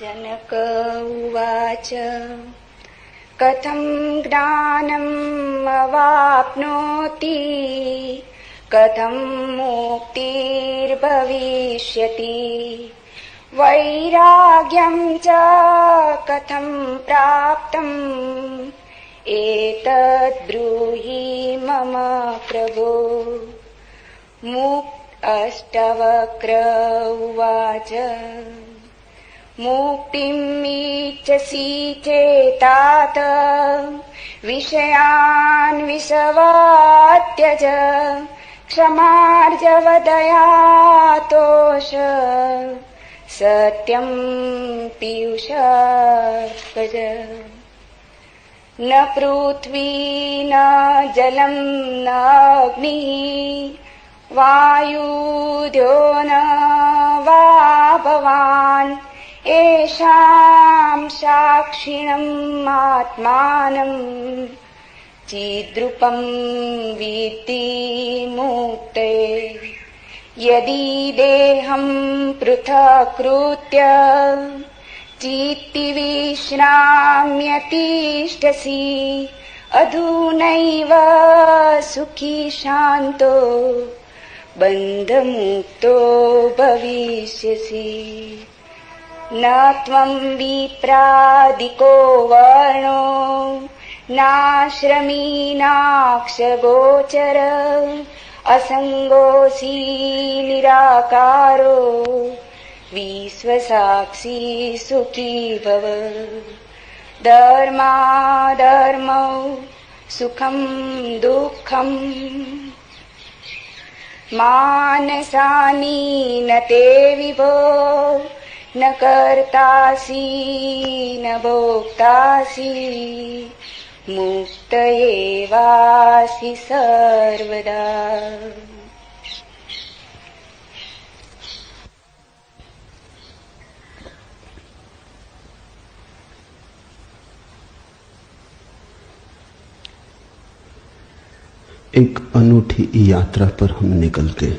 जनक उवाच कथं ज्ञानम् अवाप्नोति कथं मुक्तिर्भविष्यति वैराग्यं च कथं प्राप्तम् एतद् ब्रूहि मम प्रभो। अष्टवक्र उवाच मुक्तिमिच्छसि चेतात विषयान् विषवात्यज क्षमार्जवदयातोष सत्यं पीयूषार्कज। न पृथ्वी न जलं न अग्निः वायुद्यो न वा भवान् येषां साक्षिणम् आत्मानं चिद्रूपं विद्धि मुक्ते। यदि देहं पृथक्कृत्य चित्ति विश्राम्यतिष्ठसि अधुनैव सुखी शान्तो बन्धमुक्तो भविष्यसि। न त्वं विप्रादिको वर्णो नाश्रमी नाक्षगोचर असङ्गोऽसि निराकारो विश्वसाक्षी सुखी भव। धर्माधर्मौ सुखं दुःखं मानसानि न ते विभो न कर्तासि न भोक्तासि मुक्त एवासि सर्वदा। एक अनूठी यात्रा पर हम निकल गए।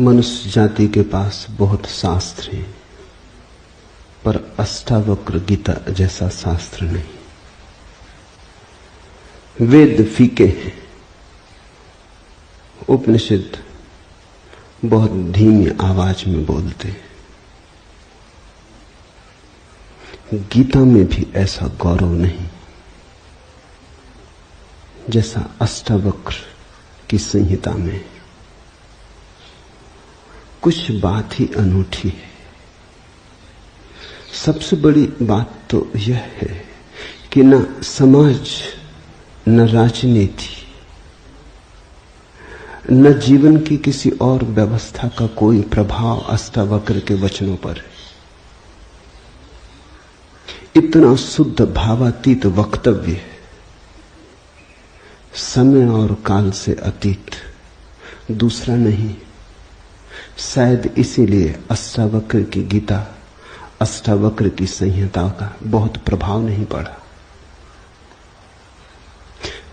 मनुष्य जाति के पास बहुत शास्त्र हैं, पर अष्टावक्र गीता जैसा शास्त्र नहीं। वेद फीके हैं, उपनिषद बहुत धीमी आवाज में बोलते हैं। गीता में भी ऐसा गौरव नहीं जैसा अष्टावक्र की संहिता में। कुछ बात ही अनूठी है। सबसे बड़ी बात तो यह है कि न समाज, न राजनीति, न जीवन की किसी और व्यवस्था का कोई प्रभाव अष्टावक्र के वचनों पर है। इतना शुद्ध भावातीत वक्तव्य है, समय और काल से अतीत, दूसरा नहीं। शायद इसीलिए अष्टावक्र की गीता, अष्टावक्र की संहिता का बहुत प्रभाव नहीं पड़ा।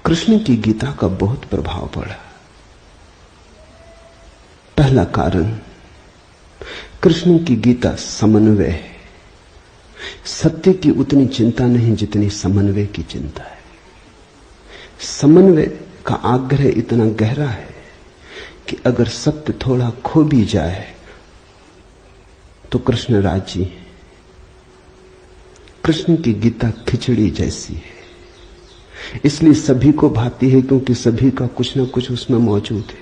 कृष्ण की गीता का बहुत प्रभाव पड़ा। पहला कारण, कृष्ण की गीता समन्वय है। सत्य की उतनी चिंता नहीं जितनी समन्वय की चिंता है। समन्वय का आग्रह इतना गहरा है कि अगर सत्य थोड़ा खो भी जाए तो कृष्ण राजी है। कृष्ण की गीता खिचड़ी जैसी है, इसलिए सभी को भाती है, क्योंकि सभी का कुछ न कुछ उसमें मौजूद है।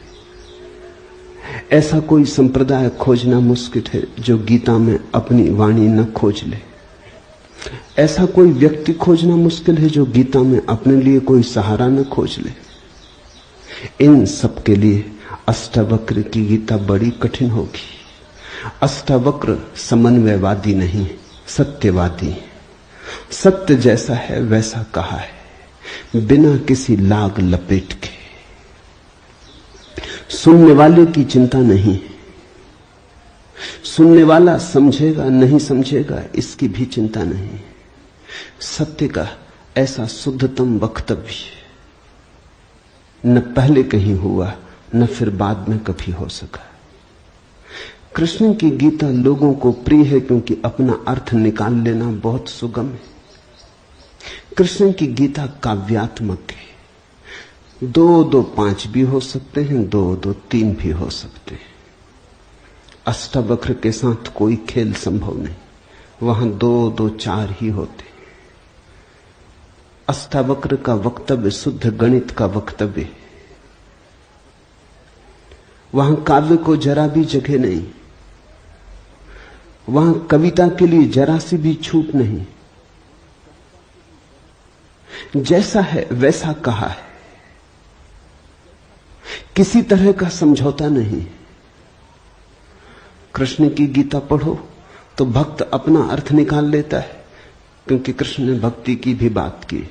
ऐसा कोई संप्रदाय खोजना मुश्किल है जो गीता में अपनी वाणी न खोज ले। ऐसा कोई व्यक्ति खोजना मुश्किल है जो गीता में अपने लिए कोई सहारा न खोज ले। इन सब के लिए अष्टावक्र की गीता बड़ी कठिन होगी। अष्टावक्र समन्वयवादी नहीं, सत्यवादी। सत्य जैसा है वैसा कहा है, बिना किसी लाग लपेट के। सुनने वाले की चिंता नहीं, सुनने वाला समझेगा नहीं समझेगा इसकी भी चिंता नहीं। सत्य का ऐसा शुद्धतम वक्तव्य न पहले कहीं हुआ न फिर बाद में कभी हो सका। कृष्ण की गीता लोगों को प्रिय है क्योंकि अपना अर्थ निकाल लेना बहुत सुगम है। कृष्ण की गीता काव्यात्मक है। 2 2 5 भी हो सकते हैं, 2 2 3 भी हो सकते हैं। अष्टावक्र के साथ कोई खेल संभव नहीं, वहां 2 2 4 ही होते। अष्टावक्र का वक्तव्य शुद्ध गणित का वक्तव्य है। वहां काव्य को जरा भी जगह नहीं, वहां कविता के लिए जरा सी भी छूट नहीं। जैसा है वैसा कहा है, किसी तरह का समझौता नहीं। कृष्ण की गीता पढ़ो तो भक्त अपना अर्थ निकाल लेता है, क्योंकि कृष्ण ने भक्ति की भी बात की।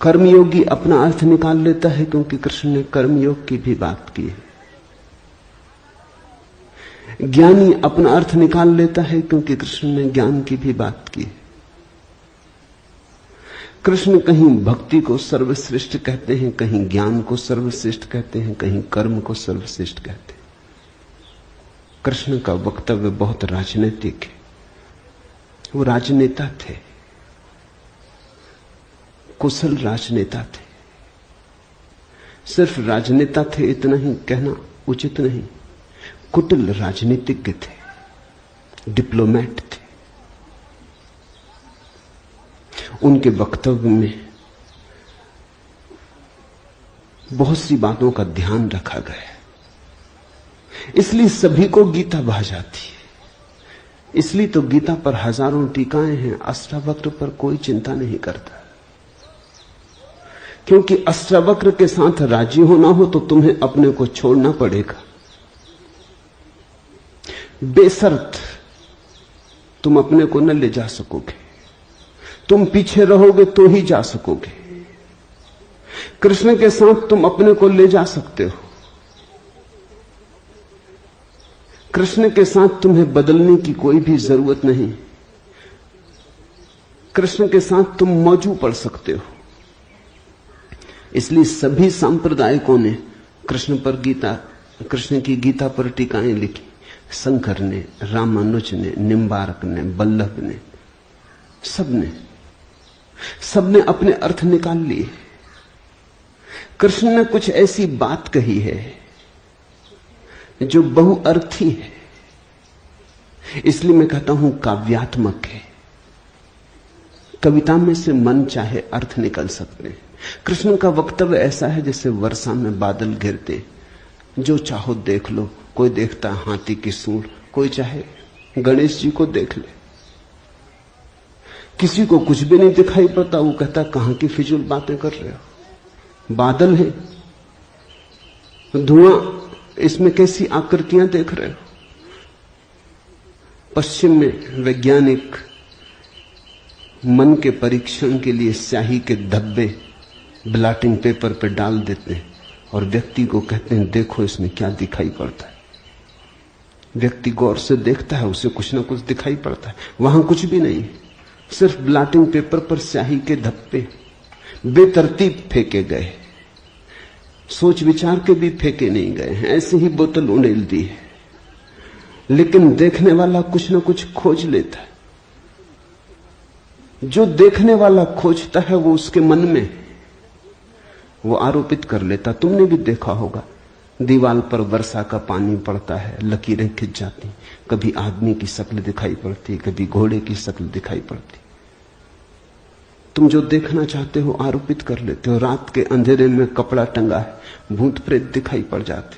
कर्मयोगी अपना अर्थ निकाल लेता है, क्योंकि कृष्ण ने कर्मयोग की भी बात की है। ज्ञानी अपना अर्थ निकाल लेता है, क्योंकि कृष्ण ने ज्ञान की भी बात की है। कृष्ण कहीं भक्ति को सर्वश्रेष्ठ कहते हैं, कहीं ज्ञान को सर्वश्रेष्ठ कहते हैं, कहीं कर्म को सर्वश्रेष्ठ कहते हैं। कृष्ण का वक्तव्य बहुत राजनीतिक है। वो राजनेता थे, कुशल राजनेता थे। सिर्फ राजनेता थे इतना ही कहना उचित नहीं, कुटिल राजनीतिज्ञ थे, डिप्लोमेट थे। उनके वक्तव्य में बहुत सी बातों का ध्यान रखा गया, इसलिए सभी को गीता भा जाती है। इसलिए तो गीता पर हजारों टीकाएं हैं, अष्टावक्र पर कोई चिंता नहीं करता, क्योंकि अष्टावक्र के साथ राजी होना हो तो तुम्हें अपने को छोड़ना पड़ेगा। बेशर्त तुम अपने को न ले जा सकोगे, तुम पीछे रहोगे तो ही जा सकोगे। कृष्ण के साथ तुम अपने को ले जा सकते हो। कृष्ण के साथ तुम्हें बदलने की कोई भी जरूरत नहीं। कृष्ण के साथ तुम मौजू पड़ सकते हो। इसलिए सभी सांप्रदायिकों ने कृष्ण की गीता पर टीकाएं लिखी। शंकर ने, रामानुज ने, निम्बार्क ने, बल्लभ ने, सबने अपने अर्थ निकाल लिए। कृष्ण ने कुछ ऐसी बात कही है जो बहुअर्थी है, इसलिए मैं कहता हूं काव्यात्मक है। कविता में से मन चाहे अर्थ निकल सकते हैं। कृष्ण का वक्तव्य ऐसा है जैसे वर्षा में बादल गिरते, जो चाहो देख लो। कोई देखता है हाथी की सूंड, कोई चाहे गणेश जी को देख ले। किसी को कुछ भी नहीं दिखाई पड़ता, वो कहता कहां की फिजूल बातें कर रहे हो, बादल है, धुआं, इसमें कैसी आकृतियां देख रहे हो। पश्चिम में वैज्ञानिक मन के परीक्षण के लिए स्याही के धब्बे ब्लॉटिंग पेपर पर डाल देते हैं और व्यक्ति को कहते हैं देखो इसमें क्या दिखाई पड़ता है। व्यक्ति गौर से देखता है, उसे कुछ ना कुछ दिखाई पड़ता है। वहां कुछ भी नहीं, सिर्फ ब्लॉटिंग पेपर पर स्याही के धब्बे बेतरतीब फेंके गए, सोच विचार के भी फेंके नहीं गए हैं, ऐसे ही बोतल उड़ेल दी है। लेकिन देखने वाला कुछ ना कुछ खोज लेता है। जो देखने वाला खोजता है वो उसके मन में, वो आरोपित कर लेता। तुमने भी देखा होगा, दीवार पर वर्षा का पानी पड़ता है, लकीरें खिंच जाती, कभी आदमी की शक्ल दिखाई पड़ती, कभी घोड़े की शक्ल दिखाई पड़ती। तुम जो देखना चाहते हो आरोपित कर लेते हो। रात के अंधेरे में कपड़ा टंगा है, भूत प्रेत दिखाई पड़ जाते।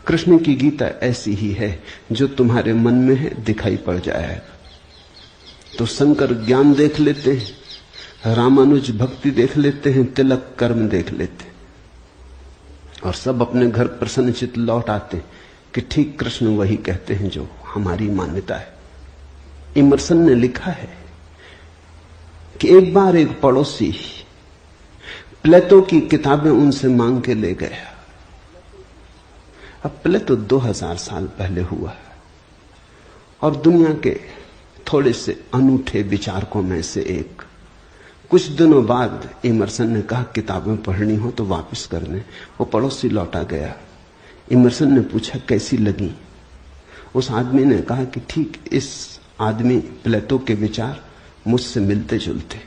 कृष्ण की गीता ऐसी ही है, जो तुम्हारे मन में है दिखाई पड़ जाएगा। तो शंकर ज्ञान देख लेते हैं, रामानुज भक्ति देख लेते हैं, तिलक कर्म देख लेते हैं, और सब अपने घर प्रसन्नचित्त लौट आते कि ठीक कृष्ण वही कहते हैं जो हमारी मान्यता है। इमर्सन ने लिखा है कि एक बार एक पड़ोसी प्लेटो की किताबें उनसे मांग के ले गया। अब प्लेटो 2000 साल पहले हुआ है और दुनिया के थोड़े से अनूठे विचारकों में से एक। कुछ दिनों बाद इमर्सन ने कहा किताबें पढ़नी हो तो वापस कर दें। वो पड़ोसी लौटा गया। इमर्सन ने पूछा कैसी लगी? उस आदमी ने कहा कि ठीक इस आदमी प्लेटो के विचार मुझसे मिलते जुलते।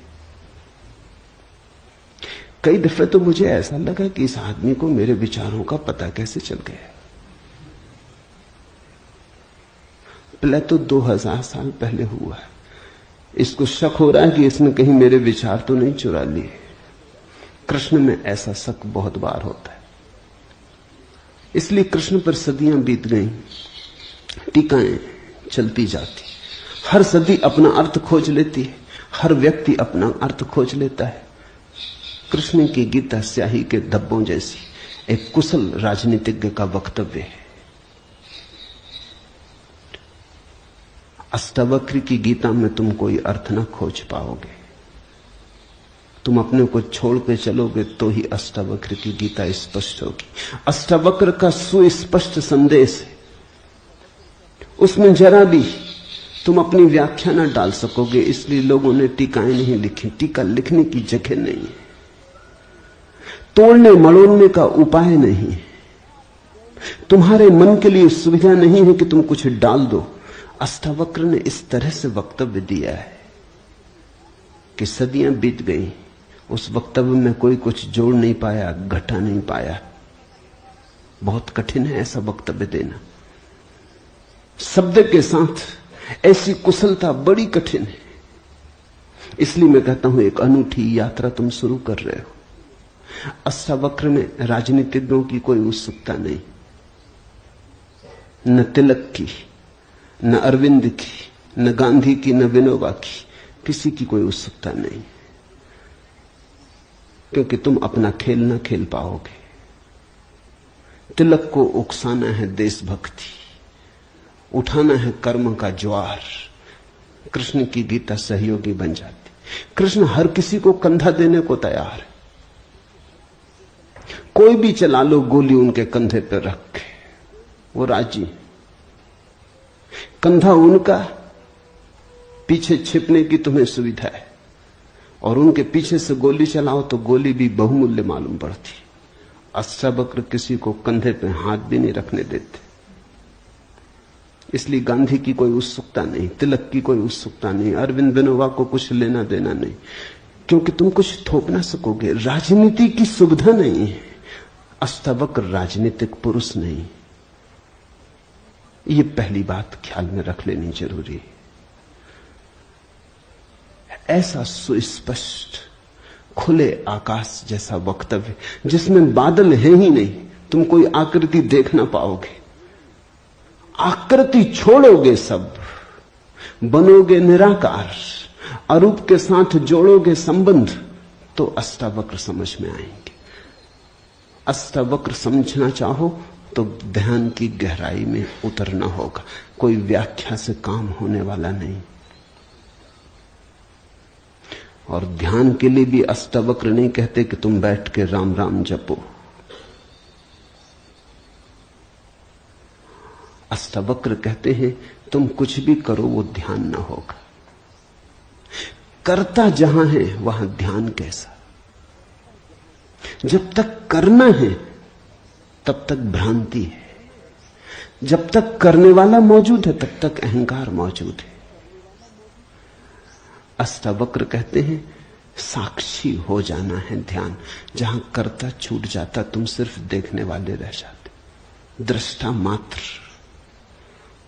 कई दफे तो मुझे ऐसा लगा कि इस आदमी को मेरे विचारों का पता कैसे चल गया। प्लेटो 2000 साल पहले हुआ है। इसको शक हो रहा है कि इसने कहीं मेरे विचार तो नहीं चुरा लिए। कृष्ण में ऐसा शक बहुत बार होता है। इसलिए कृष्ण पर सदियां बीत गईं, टीकाएं चलती जाती, हर सदी अपना अर्थ खोज लेती है, हर व्यक्ति अपना अर्थ खोज लेता है। कृष्ण की गीता स्याही के धब्बों जैसी एक कुशल राजनीतिज्ञ का वक्तव्य है। अष्टावक्र की गीता में तुम कोई अर्थ ना खोज पाओगे। तुम अपने को छोड़ के चलोगे तो ही अष्टावक्र की गीता स्पष्ट होगी। अष्टावक्र का सुस्पष्ट संदेश है, उसमें जरा भी तुम अपनी व्याख्या ना डाल सकोगे। इसलिए लोगों ने टीकाएं नहीं लिखी। टीका लिखने की जगह नहीं है, तोड़ने मड़ोड़ने का उपाय नहीं है, तुम्हारे मन के लिए सुविधा नहीं है कि तुम कुछ डाल दो। अष्टावक्र ने इस तरह से वक्तव्य दिया है कि सदियां बीत गई, उस वक्तव्य में कोई कुछ जोड़ नहीं पाया, घटा नहीं पाया। बहुत कठिन है ऐसा वक्तव्य देना। शब्द के साथ ऐसी कुशलता बड़ी कठिन है। इसलिए मैं कहता हूं एक अनूठी यात्रा तुम शुरू कर रहे हो। अष्टावक्र में राजनीतिज्ञों की कोई उत्सुकता नहीं, न तिलक की, न अरविंद की, न गांधी की, न विनोबा की, किसी की कोई उत्सुकता नहीं, क्योंकि तुम अपना खेल न खेल पाओगे। तिलक को उकसाना है देशभक्ति, उठाना है कर्म का ज्वार। कृष्ण की गीता सहयोगी बन जाती। कृष्ण हर किसी को कंधा देने को तैयार है। कोई भी चला लो गोली उनके कंधे पर रख के, वो राजी। कंधा उनका, पीछे छिपने की तुम्हें सुविधा है, और उनके पीछे से गोली चलाओ तो गोली भी बहुमूल्य मालूम पड़ती। अष्टावक्र किसी को कंधे पे हाथ भी नहीं रखने देते। इसलिए गांधी की कोई उत्सुकता नहीं, तिलक की कोई उत्सुकता नहीं, अरविंद विनोबा को कुछ लेना देना नहीं, क्योंकि तुम कुछ थोप ना सकोगे। राजनीति की सुविधा नहीं है। अष्टावक्र राजनीतिक पुरुष नहीं। ये पहली बात ख्याल में रख लेनी जरूरी है। ऐसा सुस्पष्ट खुले आकाश जैसा वक्तव्य जिसमें बादल है ही नहीं, तुम कोई आकृति देख ना पाओगे। आकृति छोड़ोगे, सब बनोगे निराकार, अरूप के साथ जोड़ोगे संबंध, तो अष्टावक्र समझ में आएंगे। अष्टावक्र समझना चाहो तो ध्यान की गहराई में उतरना होगा। कोई व्याख्या से काम होने वाला नहीं। और ध्यान के लिए भी अष्टावक्र नहीं कहते कि तुम बैठ के राम राम जपो। अष्टावक्र कहते हैं तुम कुछ भी करो वो ध्यान ना होगा। करता जहां है वहां ध्यान कैसा। जब तक करना है तब तक भ्रांति है, जब तक करने वाला मौजूद है तब तक अहंकार मौजूद है। अष्टावक्र कहते हैं साक्षी हो जाना है ध्यान। जहां कर्ता छूट जाता तुम सिर्फ देखने वाले रह जाते। दृष्टा मात्र,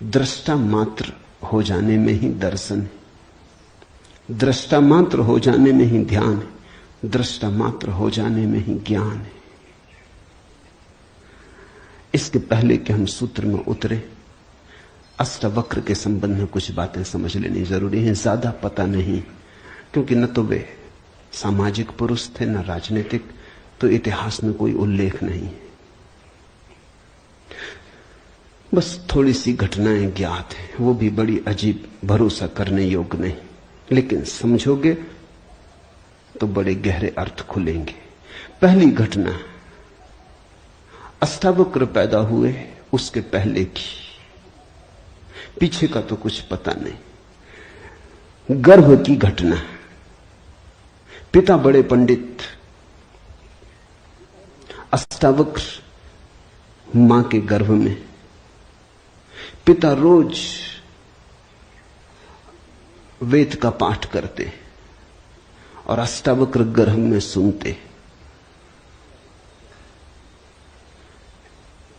दृष्टा मात्र हो जाने में ही दर्शन है। दृष्टा मात्र हो जाने में ही ध्यान है। दृष्टा मात्र हो जाने में ही ज्ञान है। इसके पहले कि हम सूत्र में उतरे, अष्टावक्र के संबंध में कुछ बातें समझ लेनी जरूरी है। ज्यादा पता नहीं, क्योंकि न तो वे सामाजिक पुरुष थे न राजनीतिक, तो इतिहास में कोई उल्लेख नहीं। बस थोड़ी सी घटनाएं ज्ञात हैं, वो भी बड़ी अजीब, भरोसा करने योग्य नहीं, लेकिन समझोगे तो बड़े गहरे अर्थ खुलेंगे। पहली घटना, अष्टावक्र पैदा हुए उसके पहले की, पीछे का तो कुछ पता नहीं। गर्भ की घटना, पिता बड़े पंडित, अष्टावक्र मां के गर्भ में, पिता रोज वेद का पाठ करते और अष्टावक्र गर्भ में सुनते।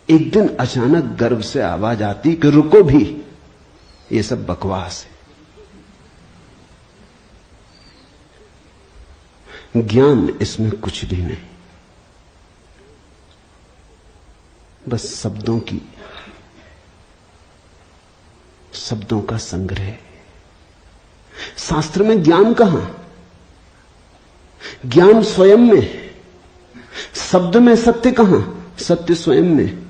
एक दिन अचानक गर्भ से आवाज आती कि रुको भी, ये सब बकवास है, ज्ञान इसमें कुछ भी नहीं, बस शब्दों का संग्रह। शास्त्र में ज्ञान कहां? ज्ञान स्वयं में। शब्द में सत्य कहां? सत्य स्वयं में।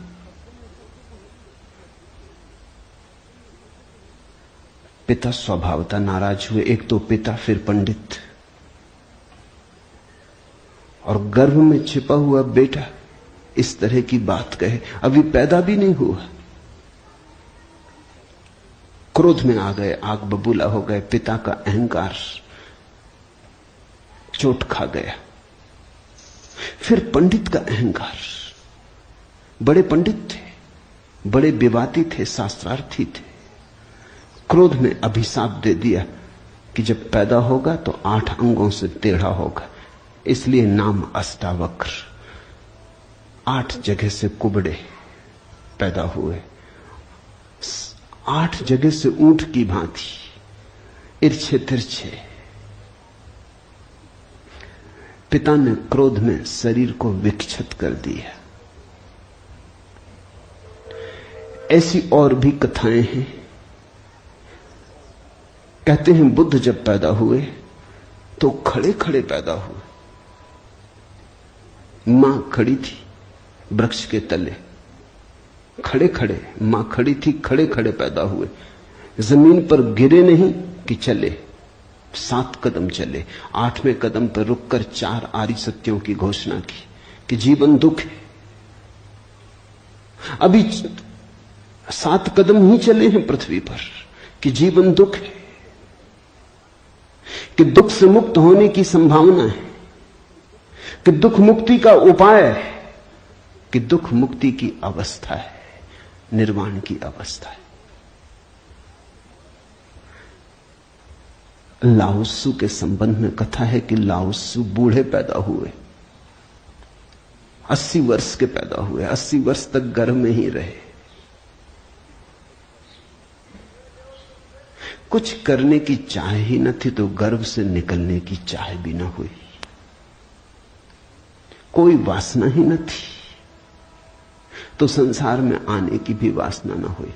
पिता स्वभावतः नाराज हुए। एक तो पिता, फिर पंडित, और गर्भ में छिपा हुआ बेटा इस तरह की बात कहे, अभी पैदा भी नहीं हुआ। क्रोध में आ गए, आग बबूला हो गए। पिता का अहंकार चोट खा गया। फिर पंडित का अहंकार। बड़े पंडित थे, बड़े विवादी थे, शास्त्रार्थी थे। क्रोध में अभिशाप दे दिया कि जब पैदा होगा तो 8 अंगों से टेढ़ा होगा, इसलिए नाम अष्टावक्र। 8 जगह से कुबड़े पैदा हुए, 8 जगह से ऊंट की भांति इर्छे तिरछे। पिता ने क्रोध में शरीर को विक्षत कर दिया। ऐसी और भी कथाएं हैं। कहते हैं बुद्ध जब पैदा हुए तो खड़े खड़े पैदा हुए। मां खड़ी थी वृक्ष के तले, खड़े खड़े मां खड़ी थी, खड़े खड़े पैदा हुए। जमीन पर गिरे नहीं कि चले, 7 कदम चले। 8वें कदम पर रुककर 4 आर्य सत्यों की घोषणा की कि जीवन दुख है। अभी 7 कदम ही चले हैं पृथ्वी पर कि जीवन दुख है, कि दुख से मुक्त होने की संभावना है, कि दुख मुक्ति का उपाय है, कि दुख मुक्ति की अवस्था है, निर्वाण की अवस्था है। लाओत्सु के संबंध में कथा है कि लाओत्सु बूढ़े पैदा हुए, 80 वर्ष के पैदा हुए, 80 वर्ष तक गर्भ में ही रहे। कुछ करने की चाह ही न थी तो गर्भ से निकलने की चाह भी न हुई। कोई वासना ही न थी तो संसार में आने की भी वासना न हुई।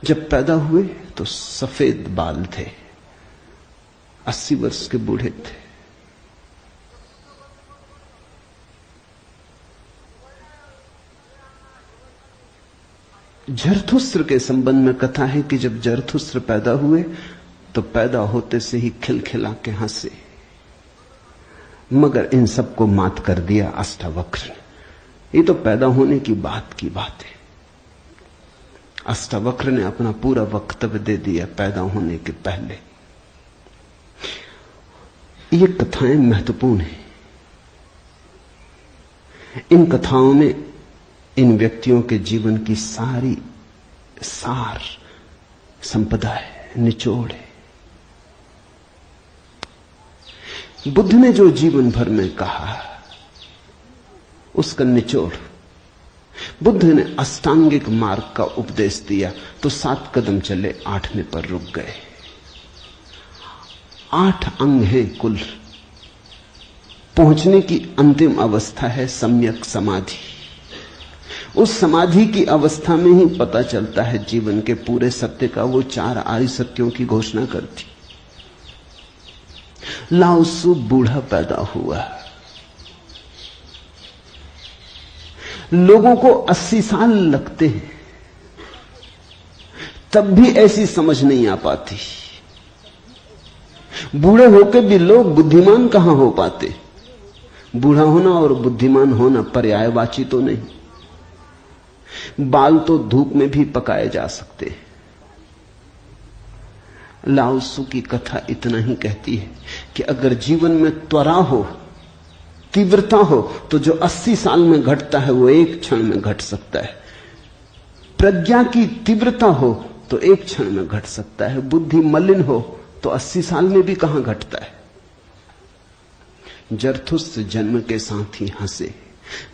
जब पैदा हुए तो सफेद बाल थे, 80 वर्ष के बूढ़े थे। जरथुस्त्र के संबंध में कथा है कि जब जरथुस्त्र पैदा हुए तो पैदा होते से ही खिलखिला के हंसे, मगर इन सबको मात कर दिया अष्टावक्र ने। ये तो पैदा होने की बात है। अष्टावक्र ने अपना पूरा वक्तव्य दे दिया पैदा होने के पहले। ये कथाएं महत्वपूर्ण हैं। इन कथाओं में इन व्यक्तियों के जीवन की सारी सार संपदा है, निचोड़ है। बुद्ध ने जो जीवन भर में कहा उसका निचोड़। बुद्ध ने अष्टांगिक मार्ग का उपदेश दिया तो 7 कदम चले, 8वें पर रुक गए। 8 अंग हैं कुल। पहुंचने की अंतिम अवस्था है सम्यक समाधि। उस समाधि की अवस्था में ही पता चलता है जीवन के पूरे सत्य का। वो 4 आर्य सत्यों की घोषणा करती। लाओत्सु बूढ़ा पैदा हुआ। लोगों को 80 साल लगते हैं, तब भी ऐसी समझ नहीं आ पाती। बूढ़े होकर भी लोग बुद्धिमान कहां हो पाते। बूढ़ा होना और बुद्धिमान होना पर्यायवाची तो नहीं। बाल तो धूप में भी पकाए जा सकते हैं। लाओत्सु की कथा इतना ही कहती है कि अगर जीवन में त्वरा हो तीव्रता हो तो जो 80 साल में घटता है वो एक क्षण में घट सकता है। प्रज्ञा की तीव्रता हो तो एक क्षण में घट सकता है। बुद्धि मलिन हो तो 80 साल में भी कहां घटता है। जरथुस्त्र जन्म के साथ ही हंसे।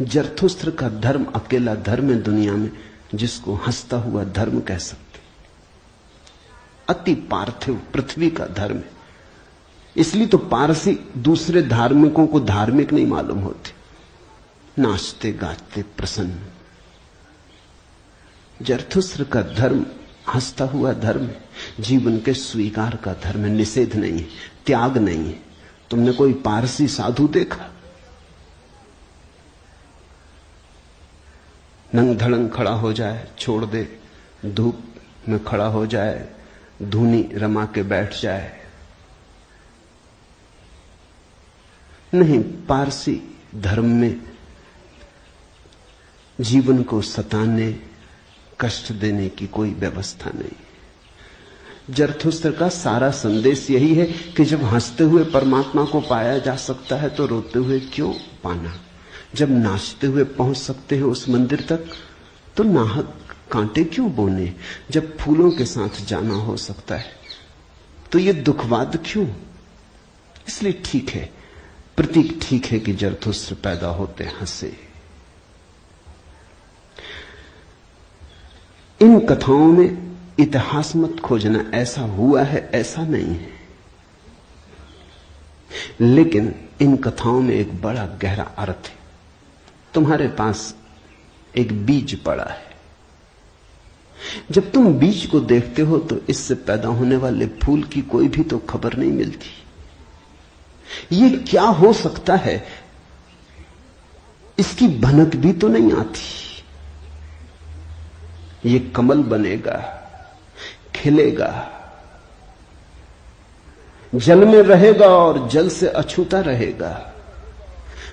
जरथुस्त्र का धर्म अकेला धर्म है दुनिया में जिसको हंसता हुआ धर्म कह सकते। अति पार्थिव पृथ्वी का धर्म है। इसलिए तो पारसी दूसरे धार्मिकों को धार्मिक नहीं मालूम होते, नाचते गाते प्रसन्न। जरथुस्त्र का धर्म हंसता हुआ धर्म है, जीवन के स्वीकार का धर्म है, निषेध नहीं है, त्याग नहीं है। तुमने कोई पारसी साधु देखा? नंग धड़ंग खड़ा हो जाए, छोड़ दे, धूप में खड़ा हो जाए, धूनी रमा के बैठ जाए? नहीं, पारसी धर्म में जीवन को सताने, कष्ट देने की कोई व्यवस्था नहीं। जरथुस्त्र का सारा संदेश यही है कि जब हंसते हुए परमात्मा को पाया जा सकता है तो रोते हुए क्यों पाना। जब नाचते हुए पहुंच सकते हैं उस मंदिर तक तो नाहक कांटे क्यों बोने। जब फूलों के साथ जाना हो सकता है तो ये दुखवाद क्यों। इसलिए ठीक है, प्रतीक ठीक है कि जरथुस्त्र पैदा होते हंसे। इन कथाओं में इतिहास मत खोजना, ऐसा हुआ है ऐसा नहीं है, लेकिन इन कथाओं में एक बड़ा गहरा अर्थ है। तुम्हारे पास एक बीज पड़ा है, जब तुम बीज को देखते हो तो इससे पैदा होने वाले फूल की कोई भी तो खबर नहीं मिलती। ये क्या हो सकता है इसकी भनक भी तो नहीं आती। ये कमल बनेगा, खिलेगा, जल में रहेगा और जल से अछूता रहेगा,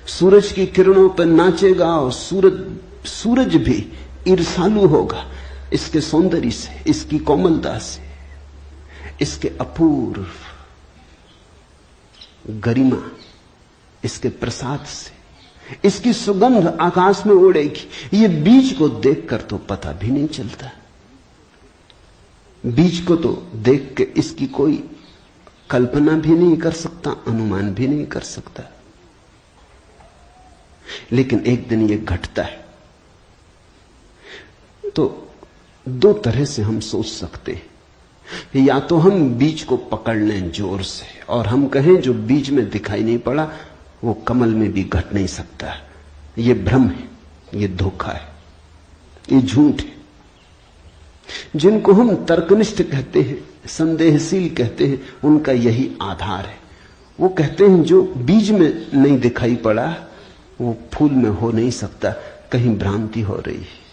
सूरज की किरणों पर नाचेगा और सूरज भी ईर्ष्यालु होगा इसके सौंदर्य से, इसकी कोमलता से, इसके अपूर्व गरिमा, इसके प्रसाद से। इसकी सुगंध आकाश में उड़ेगी। ये बीज को देखकर तो पता भी नहीं चलता। बीज को तो देख के इसकी कोई कल्पना भी नहीं कर सकता, अनुमान भी नहीं कर सकता। लेकिन एक दिन ये घटता है तो दो तरह से हम सोच सकते हैं। या तो हम बीज को पकड़ लें जोर से और हम कहें जो बीज में दिखाई नहीं पड़ा वो कमल में भी घट नहीं सकता। ये भ्रम है, ये धोखा है, ये झूठ है। जिनको हम तर्कनिष्ठ कहते हैं, संदेहशील कहते हैं, उनका यही आधार है। वो कहते हैं जो बीज में नहीं दिखाई पड़ा वो फूल में हो नहीं सकता, कहीं भ्रांति हो रही है।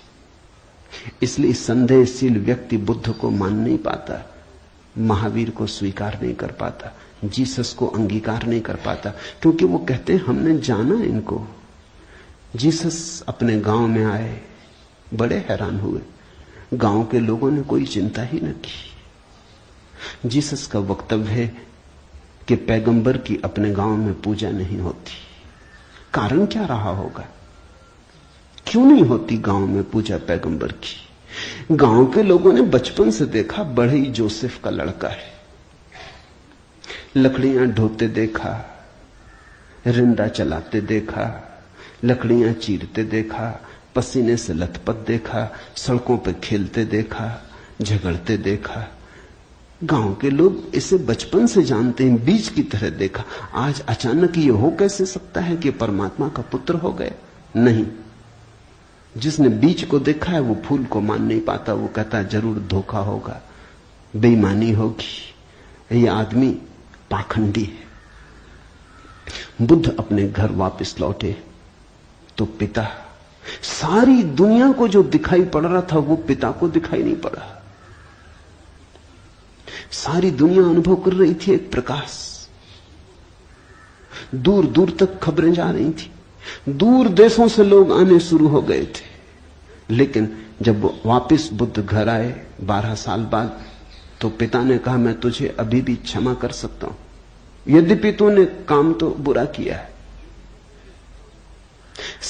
इसलिए संदेहशील व्यक्ति बुद्ध को मान नहीं पाता, महावीर को स्वीकार नहीं कर पाता, जीसस को अंगीकार नहीं कर पाता, क्योंकि वो कहते हैं हमने जाना इनको। जीसस अपने गांव में आए, बड़े हैरान हुए, गांव के लोगों ने कोई चिंता ही न की। जीसस का वक्तव्य है कि पैगंबर की अपने गांव में पूजा नहीं होती। कारण क्या रहा होगा, क्यों नहीं होती गांव में पूजा पैगंबर की? गांव के लोगों ने बचपन से देखा बड़े ही जोसेफ का लड़का है, लकड़ियां ढोते देखा, रिंदा चलाते देखा, लकड़ियां चीरते देखा, पसीने से लथपथ देखा, सड़कों पर खेलते देखा, झगड़ते देखा। गांव के लोग इसे बचपन से जानते हैं, बीज की तरह देखा। आज अचानक ये हो कैसे सकता है कि परमात्मा का पुत्र हो गए? नहीं, जिसने बीज को देखा है वो फूल को मान नहीं पाता। वो कहता है जरूर धोखा होगा, बेईमानी होगी, ये आदमी पाखंडी है। बुद्ध अपने घर वापस लौटे तो पिता, सारी दुनिया को जो दिखाई पड़ रहा था वो पिता को दिखाई नहीं पड़ा। सारी दुनिया अनुभव कर रही थी एक प्रकाश, दूर दूर तक खबरें जा रही थी, दूर देशों से लोग आने शुरू हो गए थे। लेकिन जब वो वापस बुद्ध घर आए 12 साल बाद, तो पिता ने कहा मैं तुझे अभी भी क्षमा कर सकता हूं, यद्यपि तूने काम तो बुरा किया है,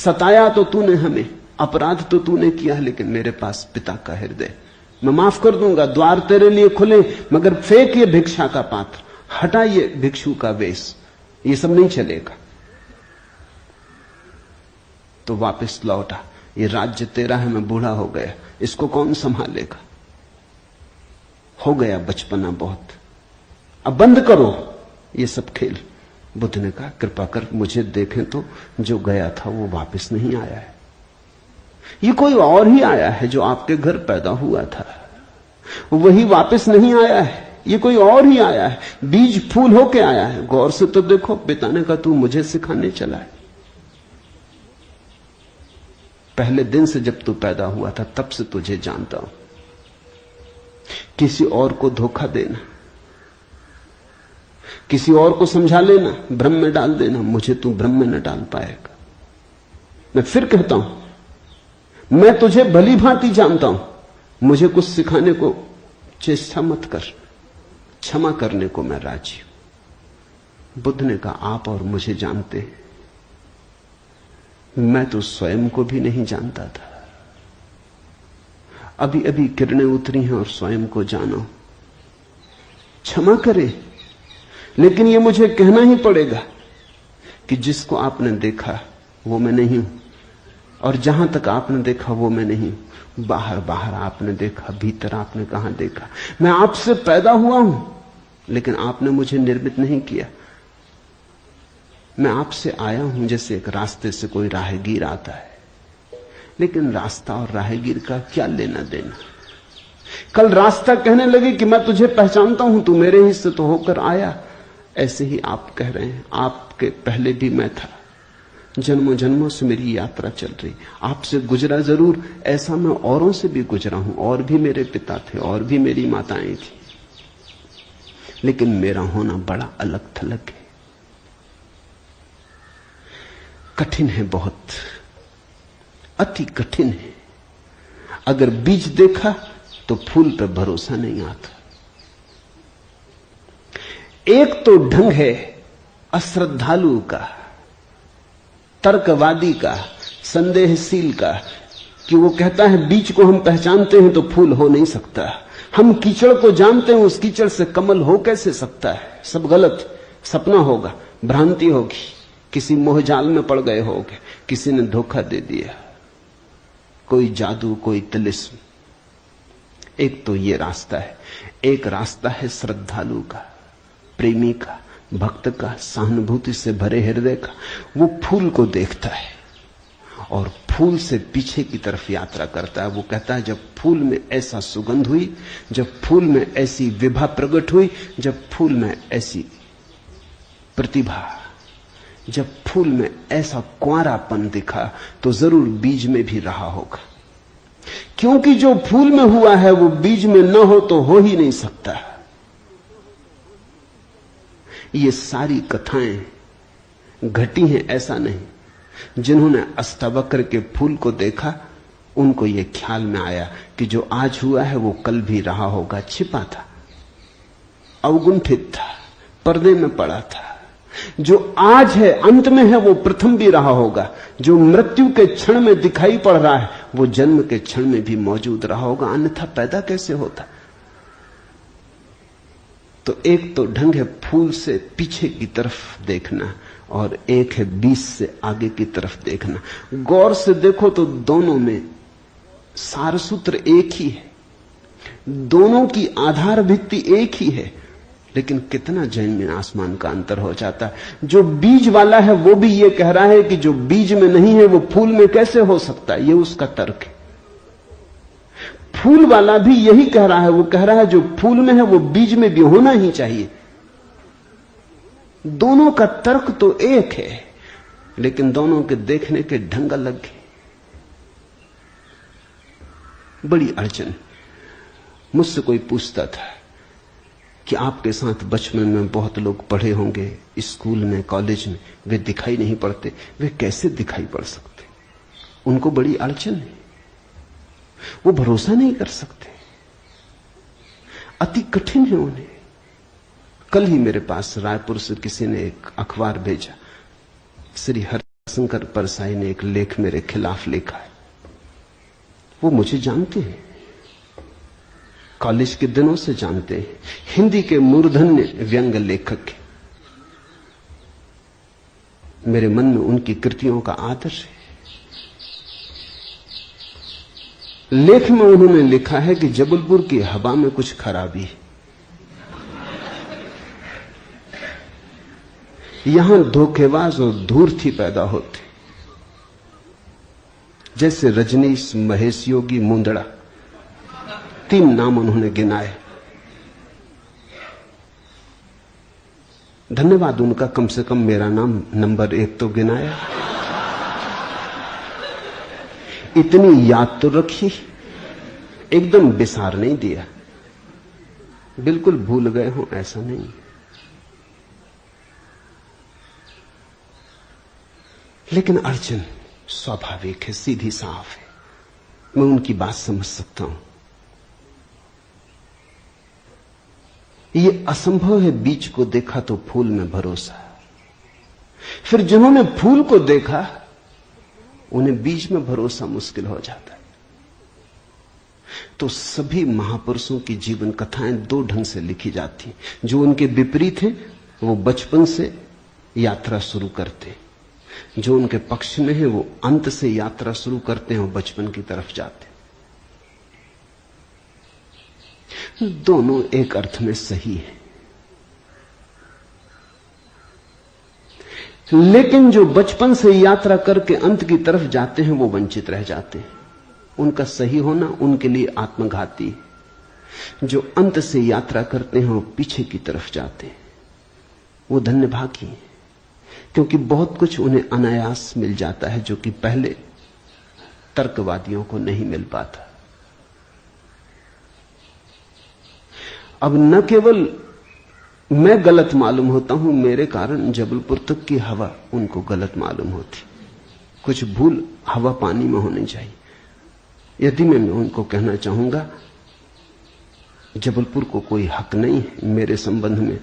सताया तो तूने हमें, अपराध तो तूने किया, लेकिन मेरे पास पिता का हृदय, मैं माफ कर दूंगा, द्वार तेरे लिए खुले, मगर फेंक ये भिक्षा का पात्र, हटा ये भिक्षु का वेश, ये सब नहीं चलेगा। तो वापस लौटा, ये राज्य तेरा है, मैं बूढ़ा हो गया, इसको कौन संभालेगा? हो गया बचपना बहुत, अब बंद करो ये सब खेल। बुद्ध ने कहा, कृपा कर मुझे देखें तो, जो गया था वो वापस नहीं आया है, ये कोई और ही आया है जो आपके घर पैदा हुआ था, वही वापस नहीं आया है, ये कोई और ही आया है, बीज फूल होके आया है। गौर से तो देखो, पिता ने कहा, तू मुझे सिखाने चला है। पहले दिन से जब तू पैदा हुआ था तब से तुझे जानता हूं। किसी और को धोखा देना, किसी और को समझा लेना, भ्रम में डाल देना, मुझे तू भ्रम में न डाल पाएगा। मैं फिर कहता हूं, मैं तुझे भली भांति जानता हूं, मुझे कुछ सिखाने को चेष्टा मत कर, क्षमा करने को मैं राजी हूं। बुद्ध ने कहा, आप और मुझे जानते हैं, मैं तो स्वयं को भी नहीं जानता था, अभी अभी किरणें उतरी हैं और स्वयं को जानो। क्षमा करे, लेकिन यह मुझे कहना ही पड़ेगा कि जिसको आपने देखा वो मैं नहीं हूं, और जहां तक आपने देखा वो मैं नहीं हूं। बाहर बाहर आपने देखा, भीतर आपने कहां देखा? मैं आपसे पैदा हुआ हूं, लेकिन आपने मुझे निर्मित नहीं किया। मैं आपसे आया हूं जैसे एक रास्ते से कोई राहगीर आता है, लेकिन रास्ता और राहगीर का क्या लेना देना? कल रास्ता कहने लगे कि मैं तुझे पहचानता हूं, तू मेरे ही से तो होकर आया। ऐसे ही आप कह रहे हैं, आपके पहले भी मैं था, जन्मों जन्मों से मेरी यात्रा चल रही, आपसे गुजरा जरूर, ऐसा मैं औरों से भी गुजरा हूं, और भी मेरे पिता थे, और भी मेरी माताएं थी, लेकिन मेरा होना बड़ा अलग थलग है, कठिन है, बहुत अति कठिन है। अगर बीज देखा तो फूल पर भरोसा नहीं आता। एक तो ढंग है अश्रद्धालु का, तर्कवादी का, संदेहशील का, कि वो कहता है बीज को हम पहचानते हैं तो फूल हो नहीं सकता, हम कीचड़ को जानते हैं, उस कीचड़ से कमल हो कैसे सकता है? सब गलत, सपना होगा, भ्रांति होगी, किसी मोहजाल में पड़ गए होगे, किसी ने धोखा दे दिया, कोई जादू, कोई तिलिस्म। एक तो ये रास्ता है, एक रास्ता है श्रद्धालु का, प्रेमी का, भक्त का, सहानुभूति से भरे हृदय का। वो फूल को देखता है और फूल से पीछे की तरफ यात्रा करता है। वो कहता है, जब फूल में ऐसा सुगंध हुई, जब फूल में ऐसी विभा प्रकट हुई, जब फूल में ऐसी प्रतिभा, जब फूल में ऐसा कुंवारापन दिखा, तो जरूर बीज में भी रहा होगा, क्योंकि जो फूल में हुआ है वो बीज में न हो तो हो ही नहीं सकता। ये सारी कथाएं घटी हैं, ऐसा नहीं। जिन्होंने अष्टावक्र के फूल को देखा, उनको ये ख्याल में आया कि जो आज हुआ है वो कल भी रहा होगा, छिपा था, अवगुंठित था, पर्दे में पड़ा था। जो आज है, अंत में है, वो प्रथम भी रहा होगा। जो मृत्यु के क्षण में दिखाई पड़ रहा है, वो जन्म के क्षण में भी मौजूद रहा होगा, अन्यथा पैदा कैसे होता? तो एक तो ढंग है फूल से पीछे की तरफ देखना, और एक है बीज से आगे की तरफ देखना। गौर से देखो तो दोनों में सारसूत्र एक ही है, दोनों की आधार भित्ति एक ही है, लेकिन कितना जमीन आसमान का अंतर हो जाता है। जो बीज वाला है वो भी ये कह रहा है कि जो बीज में नहीं है वो फूल में कैसे हो सकता है, ये उसका तर्क है। फूल वाला भी यही कह रहा है, वो कह रहा है जो फूल में है वो बीज में भी होना ही चाहिए। दोनों का तर्क तो एक है, लेकिन दोनों के देखने के ढंग अलग है। बड़ी अड़चन। मुझसे कोई पूछता था कि आपके साथ बचपन में बहुत लोग पढ़े होंगे, स्कूल में, कॉलेज में, वे दिखाई नहीं पड़ते, वे कैसे दिखाई पड़ सकते? उनको बड़ी अड़चन है, वो भरोसा नहीं कर सकते, अति कठिन है उन्हें। कल ही मेरे पास रायपुर से किसी ने एक अखबार भेजा, श्री हरि प्रभाशंकर परसाई ने एक लेख मेरे खिलाफ लिखा है। वो मुझे जानते हैं, कॉलेज के दिनों से जानते हैं, हिंदी के मूर्धन्य व्यंग्य लेखक हैं। मेरे मन में उनकी कृतियों का आदर है। लेख में उन्होंने लिखा है कि जबलपुर की हवा में कुछ खराबी है। यहां धोखेबाज और धूर्ती पैदा होते, जैसे रजनीश, महेश योगी, मुंदड़ा, 3 नाम उन्होंने गिनाए। धन्यवाद उनका, कम से कम मेरा नाम नंबर 1 तो गिनाया। इतनी याद तो रखी, एकदम बिसार नहीं दिया, बिल्कुल भूल गए हो ऐसा नहीं। लेकिन अर्जुन स्वाभाविक है, सीधी साफ है, मैं उनकी बात समझ सकता हूं। यह असंभव है बीज को देखा तो फूल में भरोसा। फिर जिन्होंने फूल को देखा उन्हें बीज में भरोसा मुश्किल हो जाता है। तो सभी महापुरुषों की जीवन कथाएं 2 ढंग से लिखी जाती हैं। जो उनके विपरीत हैं वो बचपन से यात्रा शुरू करते हैं, जो उनके पक्ष में है वो अंत से यात्रा शुरू करते हैं और बचपन की तरफ जाते हैं। दोनों एक अर्थ में सही है, लेकिन जो बचपन से यात्रा करके अंत की तरफ जाते हैं वो वंचित रह जाते हैं। उनका सही होना उनके लिए आत्मघाती है। जो अंत से यात्रा करते हैं वो पीछे की तरफ जाते हैं, वो धन्यभागी हैं, क्योंकि बहुत कुछ उन्हें अनायास मिल जाता है जो कि पहले तर्कवादियों को नहीं मिल पाता। अब न केवल मैं गलत मालूम होता हूं, मेरे कारण जबलपुर तक की हवा उनको गलत मालूम होती। कुछ भूल हवा पानी में होनी चाहिए। यदि मैं उनको कहना चाहूंगा जबलपुर को कोई हक नहीं है मेरे संबंध में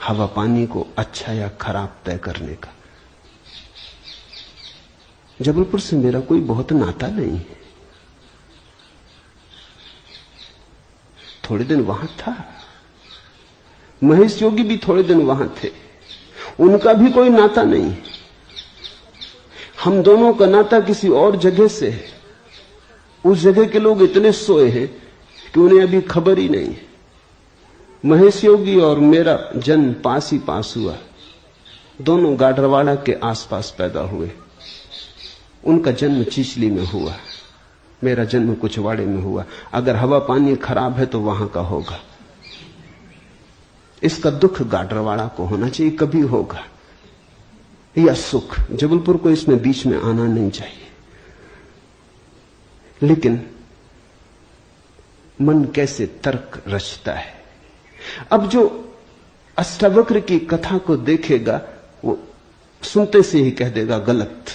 हवा पानी को अच्छा या खराब तय करने का। जबलपुर से मेरा कोई बहुत नाता नहीं है। थोड़े दिन वहां था, महेश योगी भी थोड़े दिन वहां थे, उनका भी कोई नाता नहीं है। हम दोनों का नाता किसी और जगह से है। उस जगह के लोग इतने सोए हैं कि उन्हें अभी खबर ही नहीं है। महेश योगी और मेरा जन्म पास ही पास हुआ, दोनों गाडरवाड़ा के आसपास पैदा हुए। उनका जन्म चिचली में हुआ, मेरा जन्म कुचवाड़े में हुआ। अगर हवा पानी खराब है तो वहां का होगा। इसका दुख गाडरवाड़ा को होना चाहिए, कभी होगा, या सुख। जबलपुर को इसमें बीच में आना नहीं चाहिए। लेकिन मन कैसे तर्क रचता है। अब जो अष्टावक्र की कथा को देखेगा वो सुनते से ही कह देगा गलत,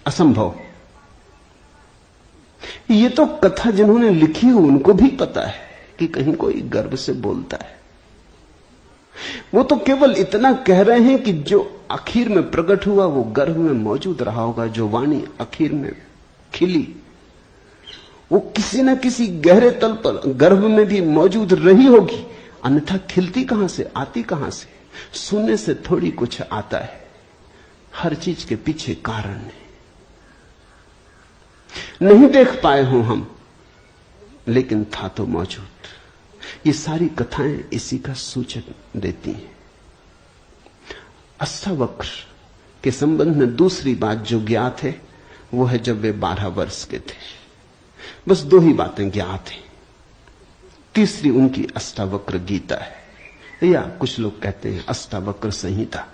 असंभव। ये तो कथा जिन्होंने लिखी हो उनको भी पता है कि कहीं कोई गर्व से बोलता है। वो तो केवल इतना कह रहे हैं कि जो आखिर में प्रकट हुआ वो गर्भ में मौजूद रहा होगा। जो वाणी आखिर में खिली वो किसी न किसी गहरे तल पर गर्भ में भी मौजूद रही होगी, अन्यथा खिलती कहां से, आती कहां से? सुनने से थोड़ी कुछ आता है, हर चीज के पीछे कारण है। नहीं देख पाए हो हम, लेकिन था तो मौजूद। ये सारी कथाएं इसी का सूचक देती हैं। अष्टावक्र के संबंध में दूसरी बात जो ज्ञात है वो है जब वे 12 वर्ष के थे। बस 2 ही बातें ज्ञात हैं। तीसरी उनकी अष्टावक्र गीता है, या कुछ लोग कहते हैं अष्टावक्र संहिता।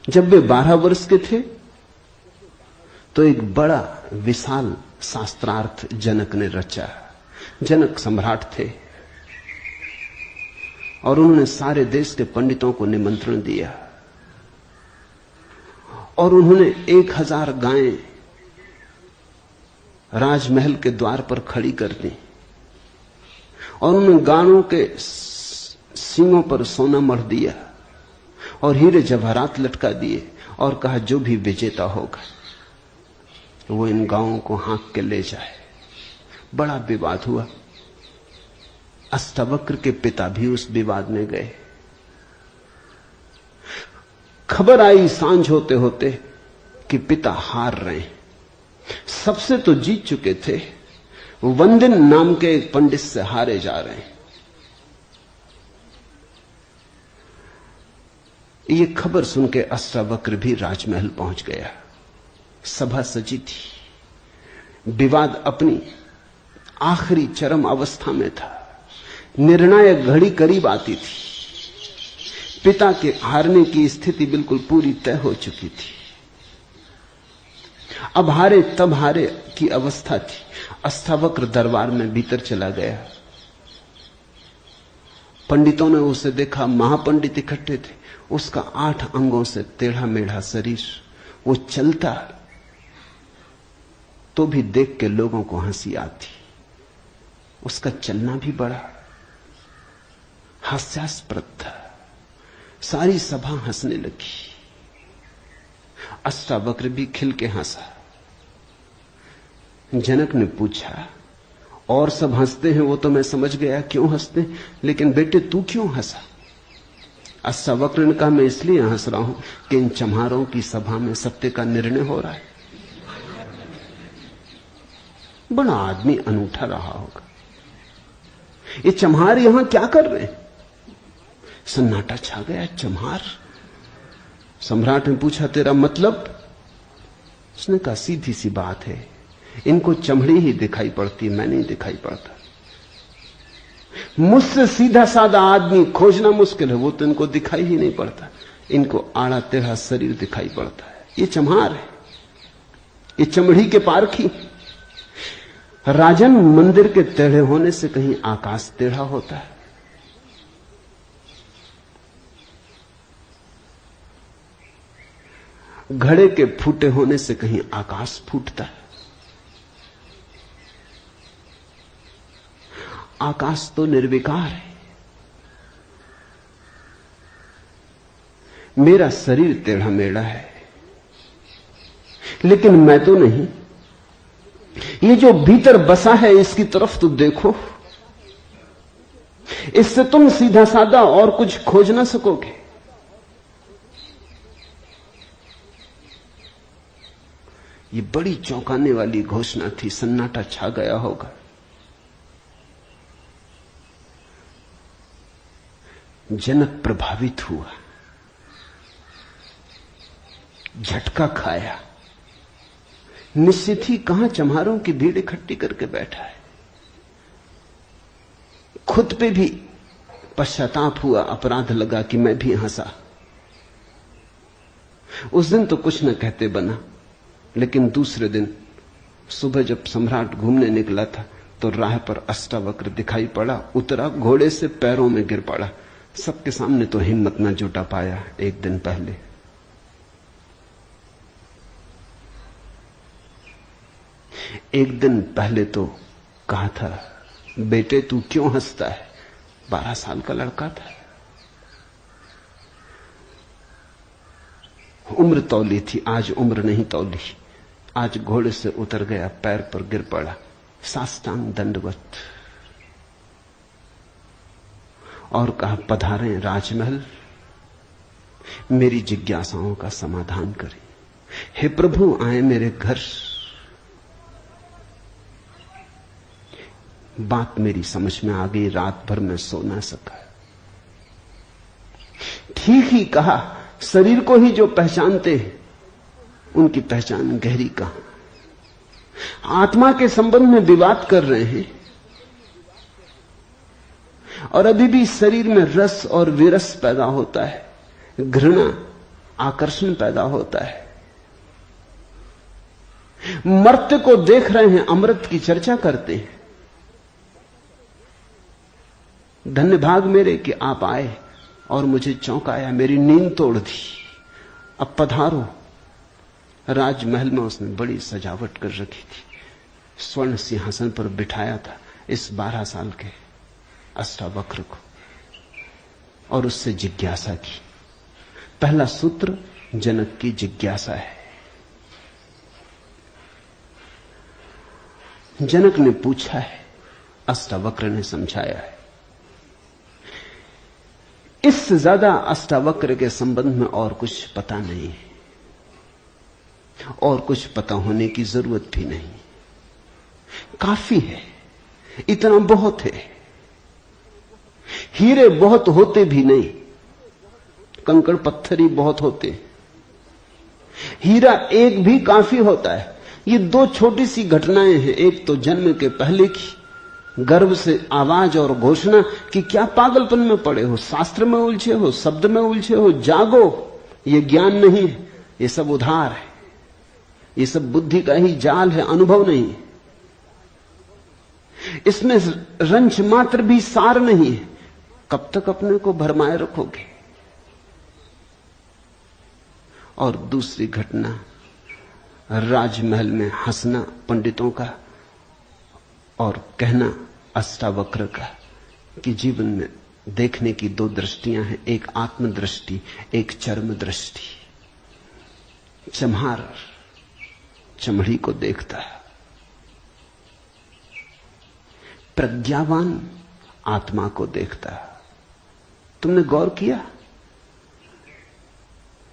जब वे 12 वर्ष के थे तो एक बड़ा विशाल शास्त्रार्थ जनक ने रचा। जनक सम्राट थे और उन्होंने सारे देश के पंडितों को निमंत्रण दिया और उन्होंने 1000 गायें राजमहल के द्वार पर खड़ी कर दी और उन्होंने गायों के सींगों पर सोना मढ़ दिया और हीरे जवाहरात लटका दिए और कहा जो भी विजेता होगा वो इन गांवों को हाँक के ले जाए। बड़ा विवाद हुआ। अष्टावक्र के पिता भी उस विवाद में गए। खबर आई सांझ होते होते कि पिता हार रहे हैं। सबसे तो जीत चुके थे, वंदिन नाम के एक पंडित से हारे जा रहे हैं। ये खबर सुन के अष्टावक्र भी राजमहल पहुंच गया। सभा सजी थी, विवाद अपनी आखिरी चरम अवस्था में था, निर्णायक घड़ी करीब आती थी। पिता के हारने की स्थिति बिल्कुल पूरी तय हो चुकी थी। अब हारे तब हारे की अवस्था थी। अष्टावक्र दरबार में भीतर चला गया। पंडितों ने उसे देखा, महापंडित इकट्ठे थे। उसका 8 अंगों से टेढ़ा मेढ़ा शरीर, वो चलता तो भी देख के लोगों को हंसी आती। उसका चलना भी बड़ा हास्यास्पद था। सारी सभा हंसने लगी। अष्टावक्र भी खिल के हंसा। जनक ने पूछा, और सब हंसते हैं वो तो मैं समझ गया क्यों हंसते, लेकिन बेटे तू क्यों हंसा? अष्टावक्र ने कहा, मैं इसलिए हंस रहा हूं कि इन चम्हारों की सभा में सत्य का निर्णय हो रहा है। बड़ा आदमी अनूठा रहा होगा। ये चम्हार यहां क्या कर रहे हैं? सन्नाटा छा गया। चम्हार? सम्राट ने पूछा, तेरा मतलब? उसने कहा, सीधी सी बात है, इनको चमड़ी ही दिखाई पड़ती, मैं नहीं दिखाई पड़ता। मुझसे सीधा साधा आदमी खोजना मुश्किल है, वो तो इनको दिखाई ही नहीं पड़ता। इनको आड़ा टेढ़ा शरीर दिखाई पड़ता है। ये चम्हार है, ये चमड़ी के पारखी। राजन, मंदिर के टेढ़े होने से कहीं आकाश टेढ़ा होता है? घड़े के फूटे होने से कहीं आकाश फूटता है? आकाश तो निर्विकार है। मेरा शरीर टेढ़ा मेढ़ा है, लेकिन मैं तो नहीं। ये जो भीतर बसा है इसकी तरफ तो देखो। इससे तुम सीधा साधा और कुछ खोज ना सकोगे। ये बड़ी चौंकाने वाली घोषणा थी। सन्नाटा छा गया होगा। जनक प्रभावित हुआ, झटका खाया। निश्चित ही कहां चम्हारों की भीड़ इकट्ठी करके बैठा है। खुद पे भी पश्चाताप हुआ, अपराध लगा कि मैं भी हंसा। उस दिन तो कुछ न कहते बना, लेकिन दूसरे दिन सुबह जब सम्राट घूमने निकला था तो राह पर अष्टावक्र दिखाई पड़ा। उतरा, घोड़े से पैरों में गिर पड़ा। सबके सामने तो हिम्मत न जुटा पाया। एक दिन पहले तो कहा था, बेटे तू क्यों हंसता है? 12 साल का लड़का था। उम्र तौली थी, आज उम्र नहीं तौली। आज घोड़े से उतर गया, पैर पर गिर पड़ा, साष्टांग दंडवत, और कहा, पधारें राजमहल, मेरी जिज्ञासाओं का समाधान करें। हे प्रभु, आए मेरे घर। बात मेरी समझ में आ गई। रात भर मैं सो ना सका। ठीक ही कहा, शरीर को ही जो पहचानते हैं उनकी पहचान गहरी कहां। आत्मा के संबंध में विवाद कर रहे हैं और अभी भी शरीर में रस और विरस पैदा होता है, घृणा, आकर्षण पैदा होता है। मर्त्य को देख रहे हैं, अमृत की चर्चा करते हैं। धन्य भाग मेरे कि आप आए और मुझे चौंकाया, मेरी नींद तोड़ दी। अब पधारो। राजमहल में उसने बड़ी सजावट कर रखी थी। स्वर्ण सिंहासन पर बिठाया था इस 12 साल के अष्टावक्र को और उससे जिज्ञासा की, पहला सूत्र जनक की जिज्ञासा है। जनक ने पूछा है, अष्टावक्र ने समझाया है। इससे ज्यादा अष्टावक्र के संबंध में और कुछ पता नहीं है, और कुछ पता होने की जरूरत भी नहीं। काफी है, इतना बहुत है। हीरे बहुत होते भी नहीं, कंकड़ पत्थर ही बहुत होते। हीरा एक भी काफी होता है। ये दो छोटी सी घटनाएं हैं। एक तो जन्म के पहले की गर्भ से आवाज और घोषणा कि क्या पागलपन में पड़े हो, शास्त्र में उलझे हो, शब्द में उलझे हो, जागो। ये ज्ञान नहीं है, ये सब उधार है, ये सब बुद्धि का ही जाल है, अनुभव नहीं। इसमें रंच मात्र भी सार नहीं है। कब तक अपने को भरमाए रखोगे? और दूसरी घटना, राजमहल में हंसना पंडितों का और कहना अष्टावक्र का कि जीवन में देखने की दो दृष्टियां हैं, एक आत्मदृष्टि, एक चर्म दृष्टि। चम्हार चमड़ी को देखता है, प्रज्ञावान आत्मा को देखता है। तुमने गौर किया?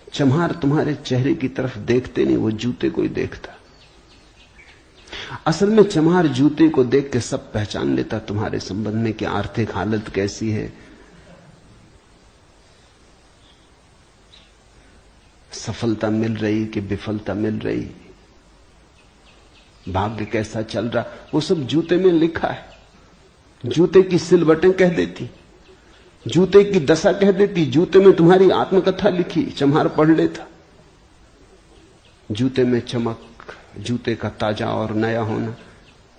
चम्हार तुम्हारे चेहरे की तरफ देखते नहीं, वो जूते को ही देखता। असल में चम्हार जूते को देख के सब पहचान लेता तुम्हारे संबंध में कि आर्थिक हालत कैसी है, सफलता मिल रही कि विफलता मिल रही, भाग्य कैसा चल रहा, वो सब जूते में लिखा है। जूते की सिलवटें कह देती, जूते की दशा कह देती। जूते में तुम्हारी आत्मकथा लिखी, चम्हार पढ़ लेता। जूते में चमक, जूते का ताजा और नया होना,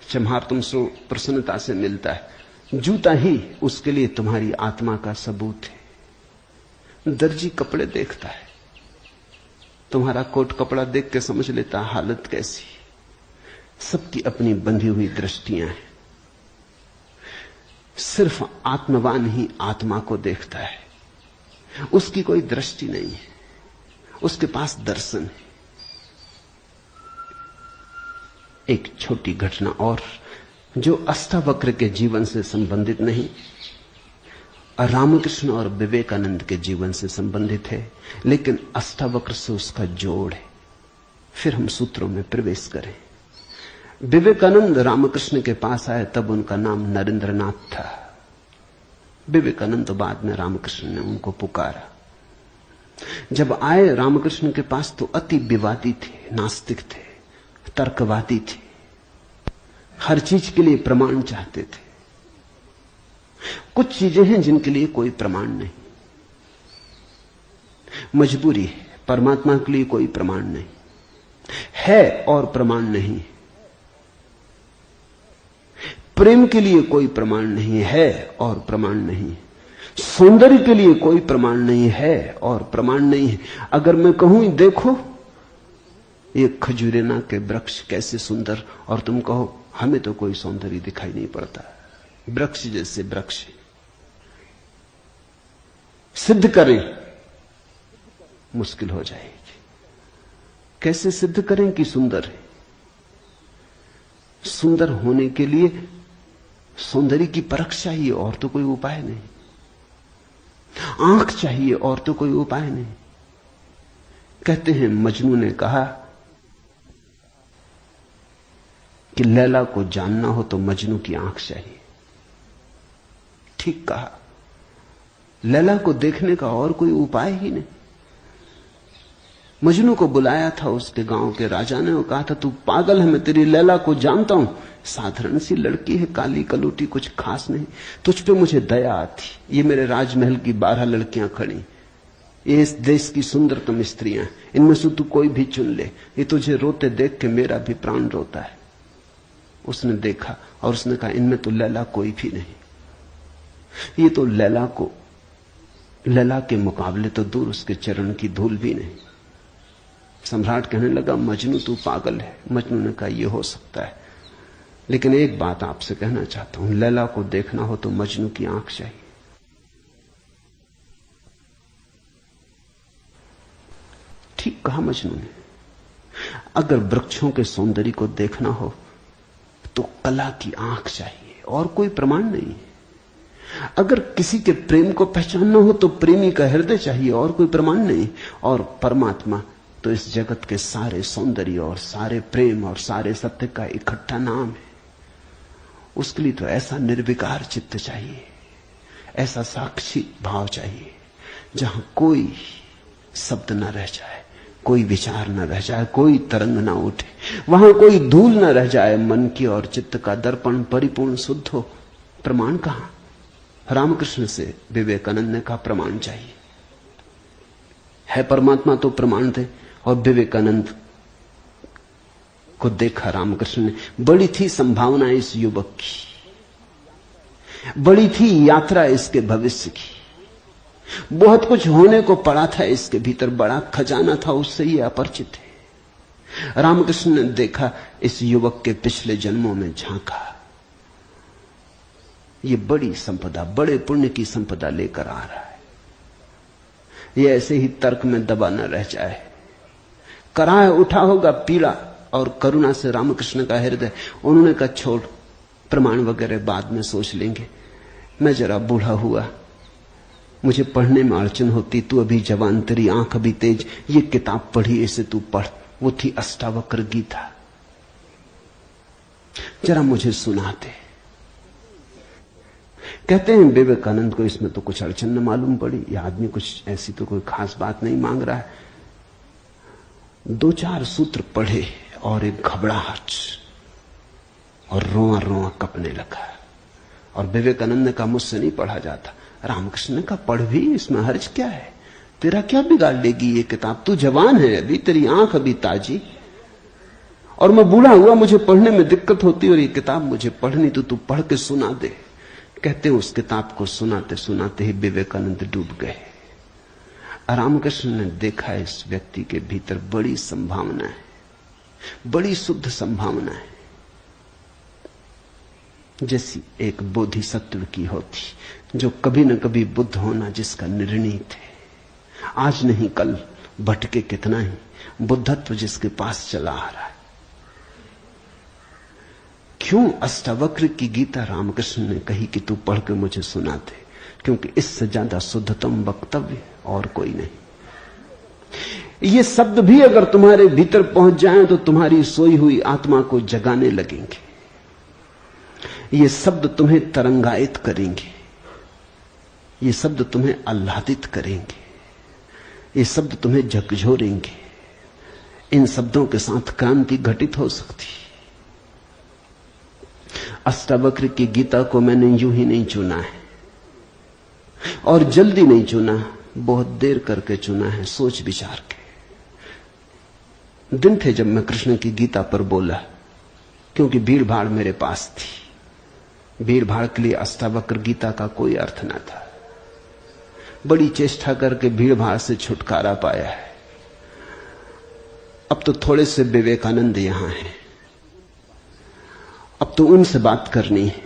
चम्हार तुमसे प्रसन्नता से मिलता है। जूता ही उसके लिए तुम्हारी आत्मा का सबूत है। दर्जी कपड़े देखता है, तुम्हारा कोट कपड़ा देख के समझ लेता हालत कैसी। सबकी अपनी बंधी हुई दृष्टियां हैं। सिर्फ आत्मवान ही आत्मा को देखता है, उसकी कोई दृष्टि नहीं है, उसके पास दर्शन है। एक छोटी घटना और जो अष्टावक्र के जीवन से संबंधित नहीं, रामकृष्ण और विवेकानंद के जीवन से संबंधित है, लेकिन अष्टावक्र से उसका जोड़ है। फिर हम सूत्रों में प्रवेश करें। विवेकानंद रामकृष्ण के पास आए तब उनका नाम नरेंद्रनाथ था। विवेकानंद तो बाद में रामकृष्ण ने उनको पुकारा। जब आए रामकृष्ण के पास तो अति विवादी थे, नास्तिक थे, तर्कवादी थे, हर चीज के लिए प्रमाण चाहते थे। कुछ चीजें हैं जिनके लिए कोई प्रमाण नहीं, मजबूरी है। परमात्मा के लिए कोई प्रमाण नहीं है और प्रमाण नहीं, प्रेम के लिए कोई प्रमाण नहीं है और प्रमाण नहीं, सौंदर्य के लिए कोई प्रमाण नहीं है और प्रमाण नहीं है। अगर मैं कहूं देखो ये खजूरेना के वृक्ष कैसे सुंदर, और तुम कहो हमें तो कोई सौंदर्य दिखाई नहीं पड़ता, वृक्ष जैसे वृक्ष, सिद्ध करें मुश्किल हो जाएगी। कैसे सिद्ध करें कि सुंदर है? सुंदर होने के लिए सौंदर्य की परख चाहिए और तो कोई उपाय नहीं, आंख चाहिए और तो कोई उपाय नहीं। कहते हैं मजनू ने कहा कि लैला को जानना हो तो मजनू की आंख चाहिए। ठीक कहा, लैला को देखने का और कोई उपाय ही नहीं। मजनू को बुलाया था उसके गांव के राजा ने और कहा था तू पागल है, मैं तेरी लैला को जानता हूं, साधारण सी लड़की है, काली कलूटी, कुछ खास नहीं, तुझ पे मुझे दया आती। ये मेरे राजमहल की 12 लड़कियां खड़ी, ये इस देश की सुंदरतम स्त्रियां, इनमें से तू कोई भी चुन ले, ये तुझे रोते देख के मेरा भी प्राण रोता है। उसने देखा और उसने कहा इनमें तो लैला कोई भी नहीं, ये तो लैला के मुकाबले तो दूर उसके चरण की धूल भी नहीं। सम्राट कहने लगा मजनू तू पागल है। मजनू ने कहा यह हो सकता है, लेकिन एक बात आपसे कहना चाहता हूं, लैला को देखना हो तो मजनू की आंख चाहिए। ठीक कहा मजनू ने। अगर वृक्षों के सौंदर्य को देखना हो तो कला की आंख चाहिए और कोई प्रमाण नहीं। अगर किसी के प्रेम को पहचानना हो तो प्रेमी का हृदय चाहिए और कोई प्रमाण नहीं। और परमात्मा तो इस जगत के सारे सौंदर्य और सारे प्रेम और सारे सत्य का इकट्ठा नाम है। उसके लिए तो ऐसा निर्विकार चित्त चाहिए, ऐसा साक्षी भाव चाहिए जहां कोई शब्द न रह जाए, कोई विचार न रह जाए, कोई तरंग न उठे, वहां कोई धूल न रह जाए। मन की और चित्त का दर्पण परिपूर्ण शुद्ध हो। प्रमाण कहां? रामकृष्ण से विवेकानंद ने कहा प्रमाण चाहिए। है परमात्मा तो प्रमाण थे। और विवेकानंद को देखा रामकृष्ण ने। बड़ी थी संभावना इस युवक की, बड़ी थी यात्रा इसके भविष्य की, बहुत कुछ होने को पड़ा था इसके भीतर, बड़ा खजाना था, उससे ये अपरिचित है। रामकृष्ण ने देखा, इस युवक के पिछले जन्मों में झांका। ये बड़ी संपदा, बड़े पुण्य की संपदा लेकर आ रहा है। ये ऐसे ही तर्क में दबा न रह जाए। कराह उठा होगा पीड़ा और करुणा से रामकृष्ण का हृदय। उन्होंने कहा छोड़, प्रमाण वगैरह बाद में सोच लेंगे। मैं जरा बूढ़ा हुआ, मुझे पढ़ने में अड़चन होती, तू अभी जवान, तेरी आंख अभी तेज, ये किताब पढ़ी, इसे तू पढ़। वो थी अष्टावक्र गीता, जरा मुझे सुनाते। कहते हैं विवेकानंद को इसमें तो कुछ अड़चन न मालूम पड़ी। यह आदमी कुछ ऐसी तो कोई खास बात नहीं मांग रहा है। 2-4 सूत्र पढ़े और एक घबराहट और रोआ रोआ कपने लगा। और विवेकानंद ने कहा मुझसे नहीं पढ़ा जाता। रामकृष्ण ने कहा पढ़ भी, इसमें हर्ज क्या है, तेरा क्या बिगाड़ लेगी ये किताब, तू जवान है अभी, तेरी आंख अभी ताजी, और मैं बूढ़ा हुआ, मुझे पढ़ने में दिक्कत होती, और ये किताब मुझे पढ़नी तो तू पढ़ के सुना दे। कहते हैं उस किताब को सुनाते सुनाते ही विवेकानंद डूब गए। रामकृष्ण ने देखा इस व्यक्ति के भीतर बड़ी संभावना है, बड़ी शुद्ध संभावना है, जैसी एक बोधिसत्व की होती, जो कभी न कभी बुद्ध होना जिसका निर्णीत है, आज नहीं कल भटके कितना ही, बुद्धत्व जिसके पास चला आ रहा है। क्यों अष्टावक्र की गीता रामकृष्ण ने कही कि तू पढ़ के मुझे सुना दे? क्योंकि इससे ज्यादा शुद्धतम वक्तव्य और कोई नहीं। ये शब्द भी अगर तुम्हारे भीतर पहुंच जाएं तो तुम्हारी सोई हुई आत्मा को जगाने लगेंगे। ये शब्द तुम्हें तरंगायित करेंगे, ये शब्द तुम्हें आह्लादित करेंगे, ये शब्द तुम्हें झकझोरेंगे। इन शब्दों के साथ क्रांति घटित हो सकती। अष्टावक्र की गीता को मैंने यूं ही नहीं चुना है, और जल्दी नहीं चुना, बहुत देर करके चुना है, सोच विचार के। दिन थे जब मैं कृष्ण की गीता पर बोला, क्योंकि भीड़ भाड़ मेरे पास थी। भीड़ भाड़ के लिए अष्टावक्र गीता का कोई अर्थ न था। बड़ी चेष्टा करके भीड़ भाड़ से छुटकारा पाया है। अब तो थोड़े से विवेकानंद यहां हैं, अब तो उनसे बात करनी है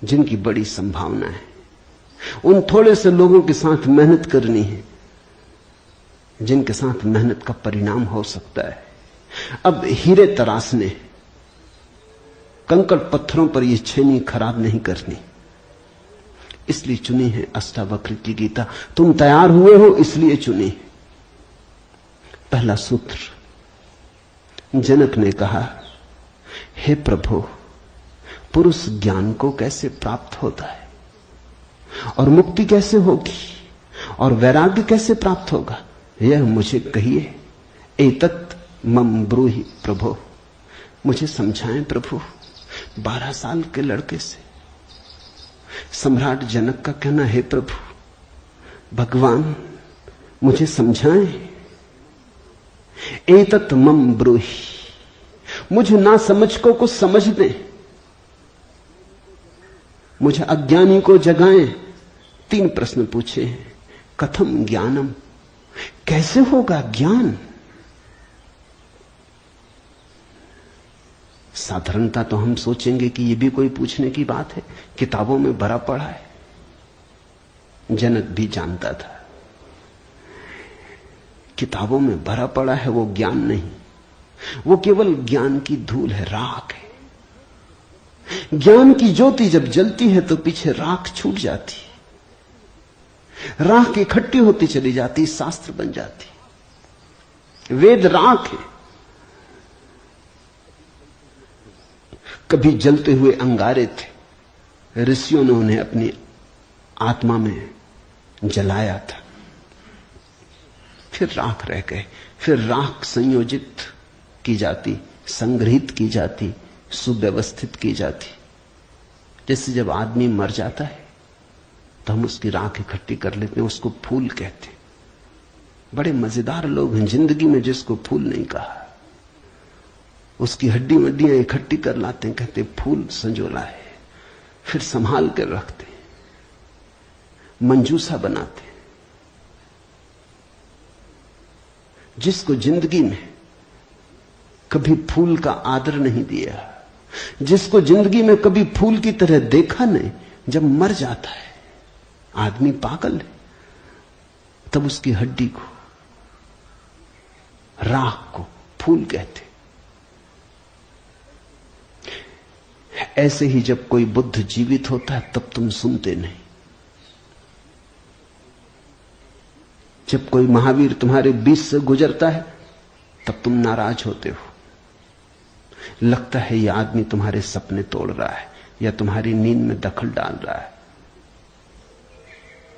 जिनकी बड़ी संभावना है। उन थोड़े से लोगों के साथ मेहनत करनी है जिनके साथ मेहनत का परिणाम हो सकता है। अब हीरे तराशने, कंकड़ पत्थरों पर यह छेनी खराब नहीं करनी, इसलिए चुनी है अष्टावक्र की गीता। तुम तैयार हुए हो इसलिए चुनी। पहला सूत्र, जनक ने कहा, हे प्रभु, पुरुष ज्ञान को कैसे प्राप्त होता है, और मुक्ति कैसे होगी, और वैराग्य कैसे प्राप्त होगा, यह मुझे कहिए। एतत् मम ब्रूहि प्रभो, मुझे समझाएं प्रभु। 12 साल के लड़के से सम्राट जनक का कहना, हे प्रभु भगवान मुझे समझाएं। एतत् मम ब्रूहि, मुझे ना समझ को कुछ समझ दें, मुझे अज्ञानी को जगाएं। 3 प्रश्न पूछे हैं। कथम ज्ञानम, कैसे होगा ज्ञान? साधारणता तो हम सोचेंगे कि यह भी कोई पूछने की बात है, किताबों में भरा पड़ा है। जनक भी जानता था किताबों में भरा पड़ा है वो ज्ञान नहीं, वो केवल ज्ञान की धूल है, राख है। ज्ञान की ज्योति जब जलती है तो पीछे राख छूट जाती, राख इकट्ठी होती चली जाती, शास्त्र बन जाती। वेद राख है। कभी जलते हुए अंगारे थे, ऋषियों ने उन्हें अपनी आत्मा में जलाया था, फिर राख रह गए। फिर राख संयोजित की जाती, संग्रहित की जाती, सुव्यवस्थित की जाती। जैसे जब आदमी मर जाता है तो हम उसकी राख इकट्ठी कर लेते हैं, उसको फूल कहते हैं। बड़े मजेदार लोग हैं जिंदगी में जिसको फूल नहीं कहा। उसकी हड्डी वड्डियां इकट्ठी कर लाते हैं, कहते फूल संजोला है, फिर संभाल कर रखते, मंजूसा बनाते। जिसको जिंदगी में कभी फूल का आदर नहीं दिया, जिसको जिंदगी में कभी फूल की तरह देखा नहीं, जब मर जाता है आदमी पागल है, तब उसकी हड्डी को, राख को फूल कहते। ऐसे ही जब कोई बुद्ध जीवित होता है तब तुम सुनते नहीं। जब कोई महावीर तुम्हारे बीच से गुजरता है तब तुम नाराज होते हो। लगता है यह आदमी तुम्हारे सपने तोड़ रहा है या तुम्हारी नींद में दखल डाल रहा है।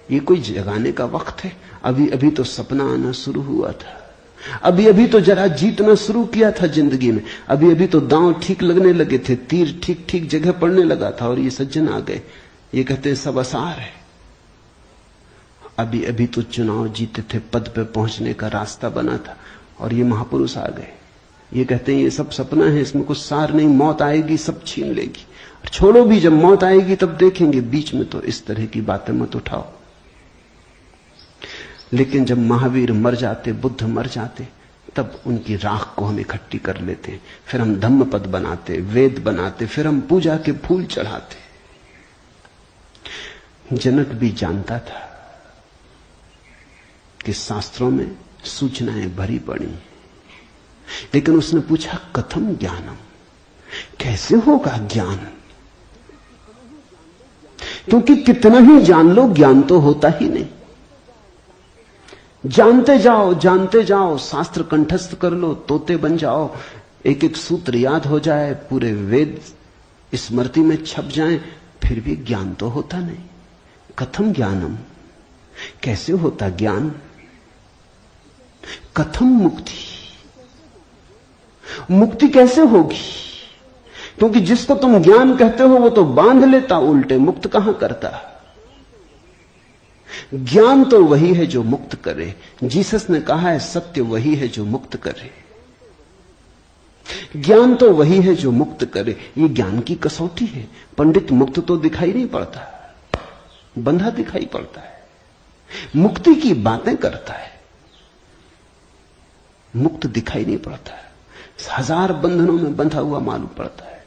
ये कोई जगाने का वक्त है? अभी अभी तो सपना आना शुरू हुआ था, अभी अभी तो जरा जीतना शुरू किया था जिंदगी में, अभी अभी तो दांव ठीक लगने लगे थे, तीर ठीक ठीक जगह पड़ने लगा था, और ये सज्जन आ गए, ये कहते हैं सब आसार है। अभी अभी तो चुनाव जीते थे, पद पे पहुंचने का रास्ता बना था, और ये महापुरुष आ गए, ये कहते हैं ये सब सपना है, इसमें कुछ सार नहीं, मौत आएगी सब छीन लेगी। और छोड़ो भी, जब मौत आएगी तब देखेंगे, बीच में तो इस तरह की बातें मत उठाओ। लेकिन जब महावीर मर जाते, बुद्ध मर जाते, तब उनकी राख को हम इकट्ठी कर लेते, फिर हम धम्म पद बनाते, वेद बनाते, फिर हम पूजा के फूल चढ़ाते। जनक भी जानता था कि शास्त्रों में सूचनाएं भरी पड़ी, लेकिन उसने पूछा कथम ज्ञानम, कैसे होगा ज्ञान? क्योंकि कितना ही जान लो ज्ञान तो होता ही नहीं। जानते जाओ, शास्त्र कंठस्थ कर लो, तोते बन जाओ, एक एक सूत्र याद हो जाए, पूरे वेद स्मृति में छप जाएं, फिर भी ज्ञान तो होता नहीं। कथम ज्ञानम, कैसे होता ज्ञान? कथम मुक्ति, मुक्ति कैसे होगी? क्योंकि जिसको तुम ज्ञान कहते हो वो तो बांध लेता उल्टे, मुक्त कहां करता। ज्ञान तो वही है जो मुक्त करे। जीसस ने कहा है सत्य वही है जो मुक्त करे, ज्ञान तो वही है जो मुक्त करे। ये ज्ञान की कसौटी है। पंडित मुक्त तो दिखाई नहीं पड़ता, बंधा दिखाई पड़ता है, मुक्ति की बातें करता है, मुक्त दिखाई नहीं पड़ता है, हजार बंधनों में बंधा हुआ मालूम पड़ता है।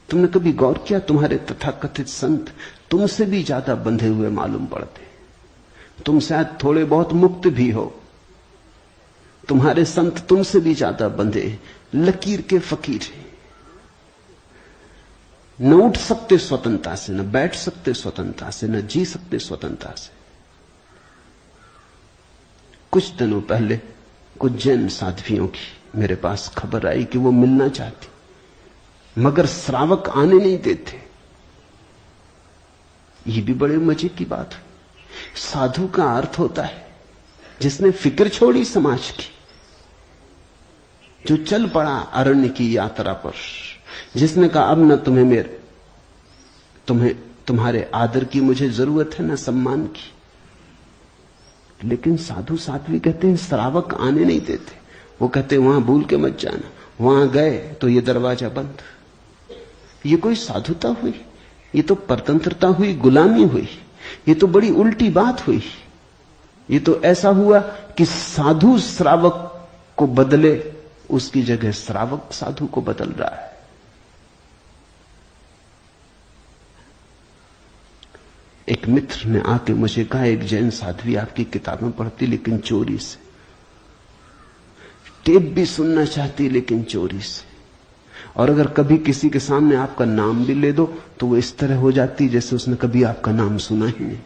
तुमने कभी गौर किया, तुम्हारे तथाकथित संत तुमसे भी ज्यादा बंधे हुए मालूम पड़ते। तुम शायद थोड़े बहुत मुक्त भी हो, तुम्हारे संत तुमसे भी ज्यादा बंधे, लकीर के फकीर हैं। न उठ सकते स्वतंत्रता से, न बैठ सकते स्वतंत्रता से, न जी सकते स्वतंत्रता से। कुछ दिनों पहले कुछ जैन साध्वियों की मेरे पास खबर आई कि वो मिलना चाहती, मगर श्रावक आने नहीं देते। ये भी बड़े मजे की बात है। साधु का अर्थ होता है जिसने फिक्र छोड़ी समाज की, जो चल पड़ा अरण्य की यात्रा पर, जिसने कहा अब न तुम्हारे आदर की मुझे जरूरत है, न सम्मान की। लेकिन साधु साध्वी कहते हैं श्रावक आने नहीं देते। वो कहते हैं वहां भूल के मत जाना, वहां गए तो ये दरवाजा बंद। ये कोई साधुता हुई? ये तो परतंत्रता हुई, गुलामी हुई। ये तो बड़ी उल्टी बात हुई। ये तो ऐसा हुआ कि साधु श्रावक को बदले, उसकी जगह श्रावक साधु को बदल रहा है। एक मित्र ने आके मुझे कहा, एक जैन साध्वी आपकी किताबें पढ़ती लेकिन चोरी से। टेप भी सुनना चाहती लेकिन चोरी से। और अगर कभी किसी के सामने आपका नाम भी ले दो तो वो इस तरह हो जाती जैसे उसने कभी आपका नाम सुना ही नहीं।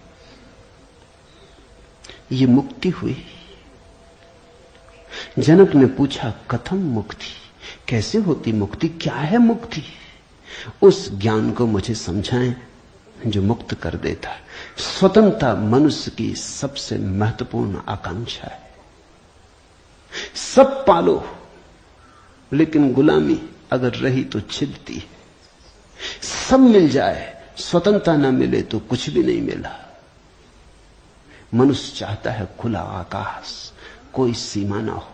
ये मुक्ति हुई। जनक ने पूछा कथम मुक्ति, कैसे होती मुक्ति, क्या है मुक्ति? उस ज्ञान को मुझे समझाएं जो मुक्त कर देता है। स्वतंत्रता मनुष्य की सबसे महत्वपूर्ण आकांक्षा है। सब पालो लेकिन गुलामी अगर रही तो छिदती है। सब मिल जाए, स्वतंत्रता न मिले तो कुछ भी नहीं मिला। मनुष्य चाहता है खुला आकाश, कोई सीमा ना हो।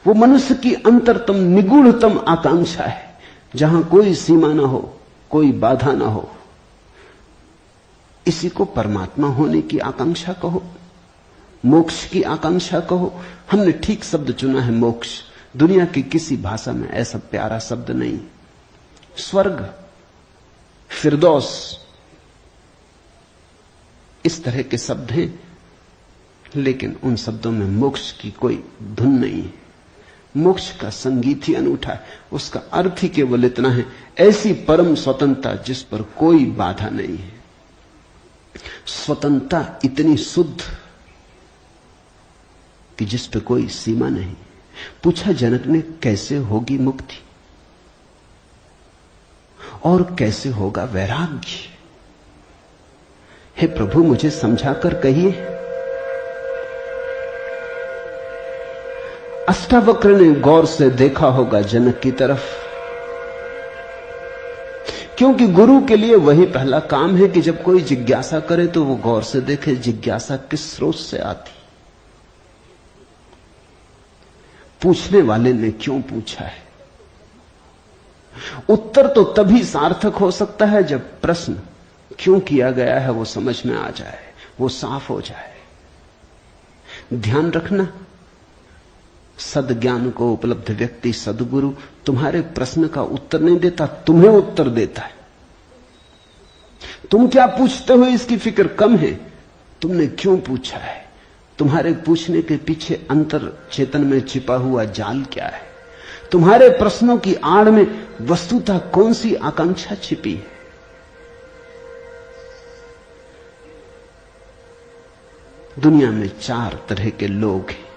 वो मनुष्य की अंतरतम निगूढ़तम आकांक्षा है, जहां कोई सीमा ना हो, कोई बाधा ना हो। इसी को परमात्मा होने की आकांक्षा कहो, मोक्ष की आकांक्षा कहो। हमने ठीक शब्द चुना है, मोक्ष। दुनिया की किसी भाषा में ऐसा प्यारा शब्द नहीं। स्वर्ग, फिरदौस, इस तरह के शब्द हैं, लेकिन उन शब्दों में मोक्ष की कोई धुन नहीं है। मोक्ष का संगीत ही अनूठा है। उसका अर्थ ही केवल इतना है, ऐसी परम स्वतंत्रता जिस पर कोई बाधा नहीं है। स्वतंत्रता इतनी शुद्ध कि जिस पे कोई सीमा नहीं। पूछा जनक ने कैसे होगी मुक्ति और कैसे होगा वैराग्य? हे प्रभु मुझे समझाकर कहिए। अष्टावक्र ने गौर से देखा होगा जनक की तरफ, क्योंकि गुरु के लिए वही पहला काम है कि जब कोई जिज्ञासा करे तो वो गौर से देखे जिज्ञासा किस स्रोत से आती, पूछने वाले ने क्यों पूछा है। उत्तर तो तभी सार्थक हो सकता है जब प्रश्न क्यों किया गया है वो समझ में आ जाए, वो साफ हो जाए। ध्यान रखना, सद्ज्ञान को उपलब्ध व्यक्ति सद्गुरु तुम्हारे प्रश्न का उत्तर नहीं देता, तुम्हें उत्तर देता है। तुम क्या पूछते हो इसकी फिक्र कम है, तुमने क्यों पूछा है, तुम्हारे पूछने के पीछे अंतर चेतन में छिपा हुआ जाल क्या है, तुम्हारे प्रश्नों की आड़ में वस्तुतः कौन सी आकांक्षा छिपी है। दुनिया में 4 तरह के लोग हैं,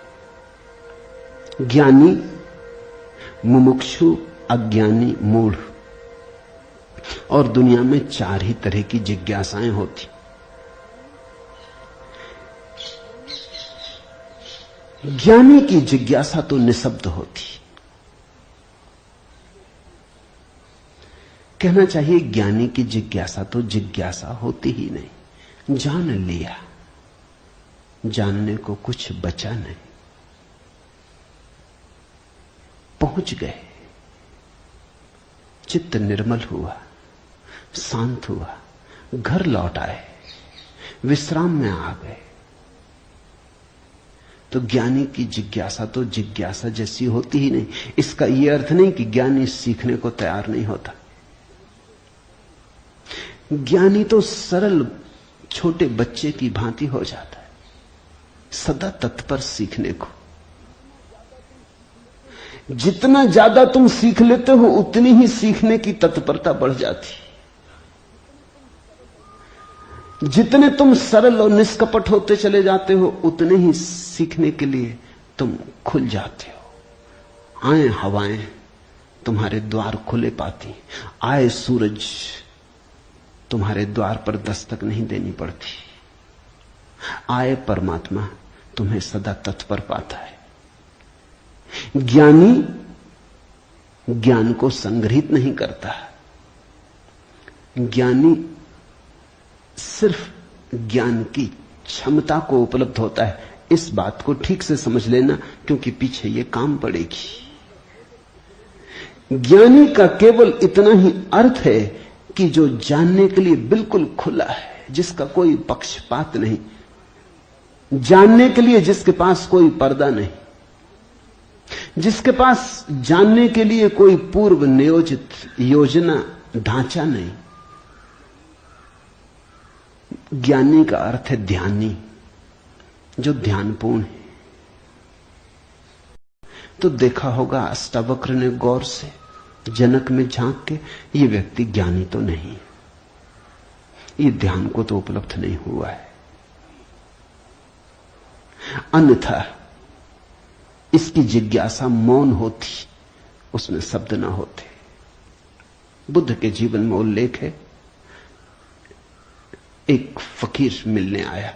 ज्ञानी, मुमुक्षु, अज्ञानी, मूढ़। और दुनिया में 4 ही तरह की जिज्ञासाएं होती। ज्ञानी की जिज्ञासा तो निशब्द होती, कहना चाहिए ज्ञानी की जिज्ञासा तो जिज्ञासा होती ही नहीं। जान लिया, जानने को कुछ बचा नहीं, पहुंच गए, चित्त निर्मल हुआ, शांत हुआ, घर लौट आए, विश्राम में आ गए। तो ज्ञानी की जिज्ञासा तो जिज्ञासा जैसी होती ही नहीं। इसका यह अर्थ नहीं कि ज्ञानी सीखने को तैयार नहीं होता। ज्ञानी तो सरल छोटे बच्चे की भांति हो जाता है, सदा तत्पर सीखने को। जितना ज्यादा तुम सीख लेते हो उतनी ही सीखने की तत्परता बढ़ जाती। जितने तुम सरल और निष्कपट होते चले जाते हो उतने ही सीखने के लिए तुम खुल जाते हो। आए हवाएं तुम्हारे द्वार खुले पाती, आए सूरज तुम्हारे द्वार पर दस्तक नहीं देनी पड़ती, आए परमात्मा तुम्हें सदा तत्पर पाता है। ज्ञानी ज्ञान को संग्रहित नहीं करता, ज्ञानी सिर्फ ज्ञान की क्षमता को उपलब्ध होता है। इस बात को ठीक से समझ लेना, क्योंकि पीछे ये काम पड़ेगी। ज्ञानी का केवल इतना ही अर्थ है कि जो जानने के लिए बिल्कुल खुला है, जिसका कोई पक्षपात नहीं, जानने के लिए जिसके पास कोई पर्दा नहीं, जिसके पास जानने के लिए कोई पूर्व नियोजित योजना ढांचा नहीं। ज्ञानी का अर्थ है ध्यानी, जो ध्यानपूर्ण है। तो देखा होगा अष्टावक्र ने गौर से जनक में झांक के, ये व्यक्ति ज्ञानी तो नहीं, ये ध्यान को तो उपलब्ध नहीं हुआ है, अन्यथा इसकी जिज्ञासा मौन होती, उसमें शब्द ना होते। बुद्ध के जीवन में उल्लेख है, एक फकीर मिलने आया,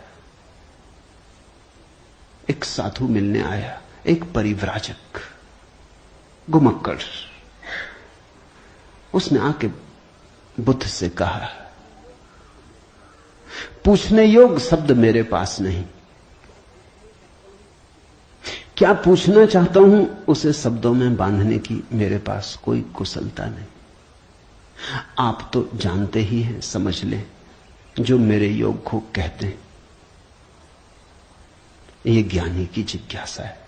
एक साधु मिलने आया, एक परिव्राजक घुमक्कड़। उसने आके बुद्ध से कहा, पूछने योग्य शब्द मेरे पास नहीं, क्या पूछना चाहता हूं उसे शब्दों में बांधने की मेरे पास कोई कुशलता नहीं। आप तो जानते ही हैं, समझ लें, जो मेरे योग को कहते हैं, ये ज्ञानी की जिज्ञासा है।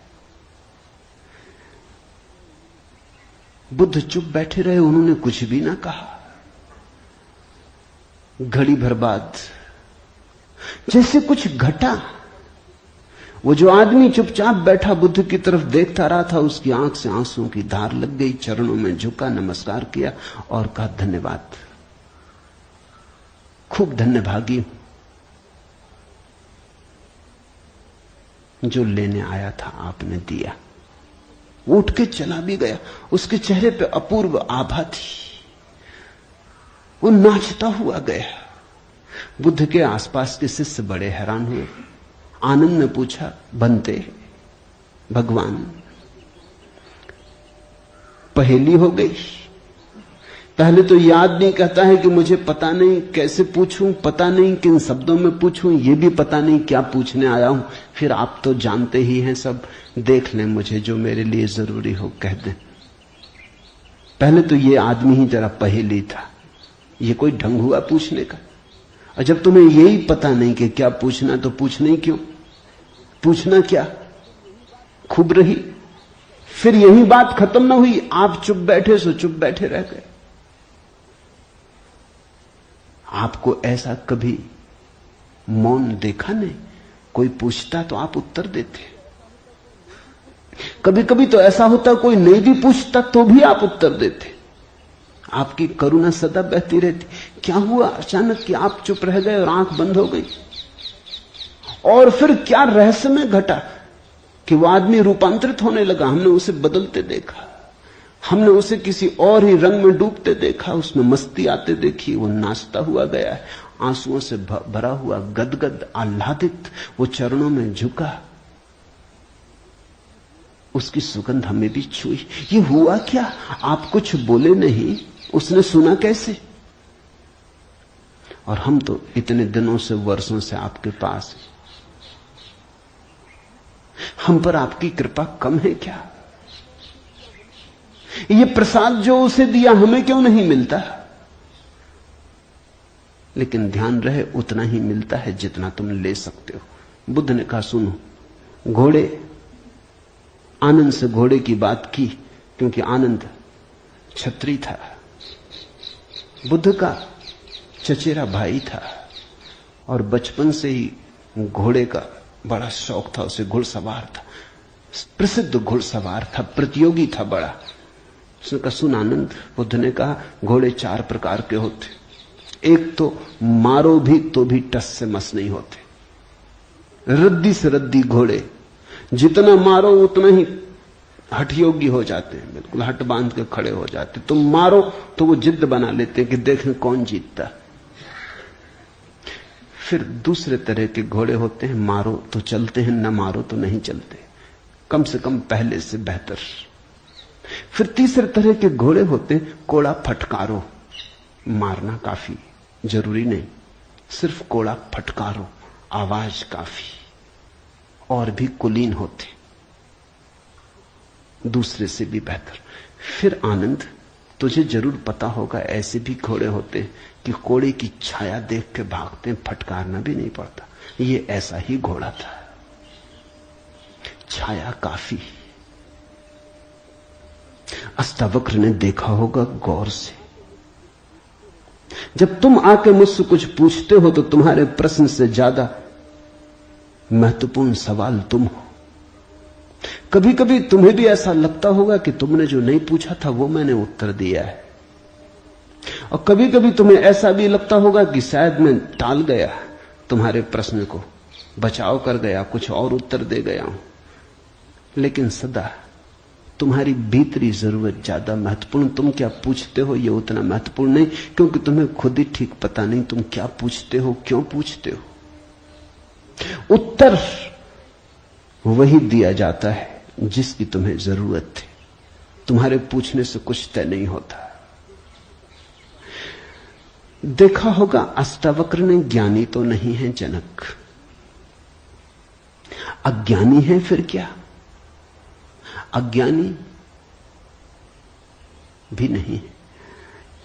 बुद्ध चुप बैठे रहे, उन्होंने कुछ भी ना कहा। घड़ी भर बाद जैसे कुछ घटा, वो जो आदमी चुपचाप बैठा बुद्ध की तरफ देखता रहा था, उसकी आंख से आंसुओं की धार लग गई, चरणों में झुका, नमस्कार किया और कहा, धन्यवाद, खूब धन्यभागी हूं, जो लेने आया था आपने दिया। उठ के चला भी गया। उसके चेहरे पे अपूर्व आभा थी, वो नाचता हुआ गया। बुद्ध के आसपास के शिष्य बड़े हैरान हुए। आनंद ने पूछा, बनते भगवान, पहेली हो गई। पहले तो ये आदमी कहता है कि मुझे पता नहीं कैसे पूछूं, पता नहीं किन शब्दों में पूछूं, ये भी पता नहीं क्या पूछने आया हूं। फिर आप तो जानते ही हैं सब, देख लें, मुझे जो मेरे लिए जरूरी हो कह दें। पहले तो ये आदमी ही जरा पहेली था, ये कोई ढंग हुआ पूछने का। और जब तुम्हें यही पता नहीं कि क्या पूछना, तो पूछना ही क्यों? पूछना क्या? खूब रही। फिर यही बात खत्म ना हुई, आप चुप बैठे सो चुप बैठे रह गए। आपको ऐसा कभी मौन देखा नहीं? कोई पूछता तो आप उत्तर देते। कभी कभी तो ऐसा होता कोई नहीं भी पूछता तो भी आप उत्तर देते। आपकी करुणा सदा बहती रहती। क्या हुआ अचानक कि आप चुप रह गए और आंख बंद हो गई? और फिर क्या रहस्यमय घटा कि वो आदमी रूपांतरित होने लगा। हमने उसे बदलते देखा, हमने उसे किसी और ही रंग में डूबते देखा, उसमें मस्ती आते देखी। वो नाचता हुआ गया है, आंसुओं से भरा हुआ, गदगद आह्लादित, वो चरणों में झुका। उसकी सुगंध हमें भी छुई। ये हुआ क्या? आप कुछ बोले नहीं, उसने सुना कैसे? और हम तो इतने दिनों से, वर्षों से आपके पास हैं, हम पर आपकी कृपा कम है क्या? ये प्रसाद जो उसे दिया हमें क्यों नहीं मिलता? लेकिन ध्यान रहे, उतना ही मिलता है जितना तुम ले सकते हो। बुद्ध ने कहा, सुनो, घोड़े, आनंद से घोड़े की बात की क्योंकि आनंद छत्री था, बुद्ध का चचेरा भाई था और बचपन से ही घोड़े का बड़ा शौक था। उसे घुड़सवार था, प्रसिद्ध घुड़सवार था, प्रतियोगी था बड़ा। उसने कहा, सुन आनंद, बुद्ध ने कहा, घोड़े 4 प्रकार के होते। एक तो मारो भी तो भी टस से मस नहीं होते। रद्दी से रद्दी घोड़े, जितना मारो उतना ही हठ योगी हो जाते हैं, बिल्कुल हट बांध के खड़े हो जाते। तुम मारो तो वो जिद बना लेते हैं कि देखें कौन जीतता। फिर दूसरे तरह के घोड़े होते हैं, मारो तो चलते हैं, न मारो तो नहीं चलते, कम से कम पहले से बेहतर। फिर तीसरे तरह के घोड़े होते हैं, कोड़ा फटकारो, मारना काफी जरूरी नहीं, सिर्फ कोड़ा फटकारो, आवाज काफी। और भी कुलीन होते, दूसरे से भी बेहतर। फिर आनंद, तुझे जरूर पता होगा, ऐसे भी घोड़े होते कि कोड़े की छाया देख के भागते, फटकारना भी नहीं पड़ता। ये ऐसा ही घोड़ा था, छाया काफी। अष्टावक्र ने देखा होगा गौर से। जब तुम आके मुझसे कुछ पूछते हो तो तुम्हारे प्रश्न से ज्यादा महत्वपूर्ण सवाल तुम हो। कभी कभी तुम्हें भी ऐसा लगता होगा कि तुमने जो नहीं पूछा था वो मैंने उत्तर दिया है, और कभी कभी तुम्हें ऐसा भी लगता होगा कि शायद मैं टाल गया तुम्हारे प्रश्न को, बचाव कर गया, कुछ और उत्तर दे गया हूं। लेकिन सदा तुम्हारी भीतरी जरूरत ज्यादा महत्वपूर्ण। तुम क्या पूछते हो ये उतना महत्वपूर्ण नहीं, क्योंकि तुम्हें खुद ही ठीक पता नहीं तुम क्या पूछते हो, क्यों पूछते हो। उत्तर वही दिया जाता है जिसकी तुम्हें जरूरत थी। तुम्हारे पूछने से कुछ तय नहीं होता। देखा होगा अष्टावक्र ने ज्ञानी तो नहीं है जनक, अज्ञानी है फिर क्या? अज्ञानी भी नहीं है,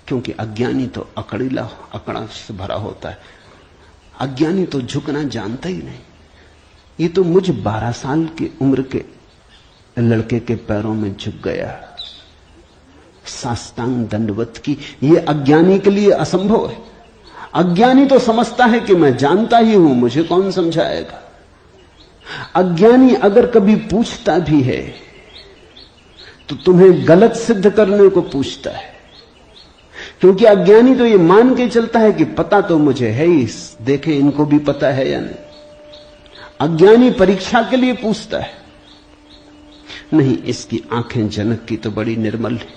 क्योंकि अज्ञानी तो अकड़ा से भरा होता है। अज्ञानी तो झुकना जानता ही नहीं। ये तो मुझ 12 साल की उम्र के लड़के के पैरों में झुक गया, साष्टांग दंडवत की। ये अज्ञानी के लिए असंभव है। अज्ञानी तो समझता है कि मैं जानता ही हूं, मुझे कौन समझाएगा। अज्ञानी अगर कभी पूछता भी है तो तुम्हें गलत सिद्ध करने को पूछता है, क्योंकि अज्ञानी तो ये मान के चलता है कि पता तो मुझे है ही, देखें इनको भी पता है या नहीं। अज्ञानी परीक्षा के लिए पूछता है। नहीं, इसकी आंखें जनक की तो बड़ी निर्मल है।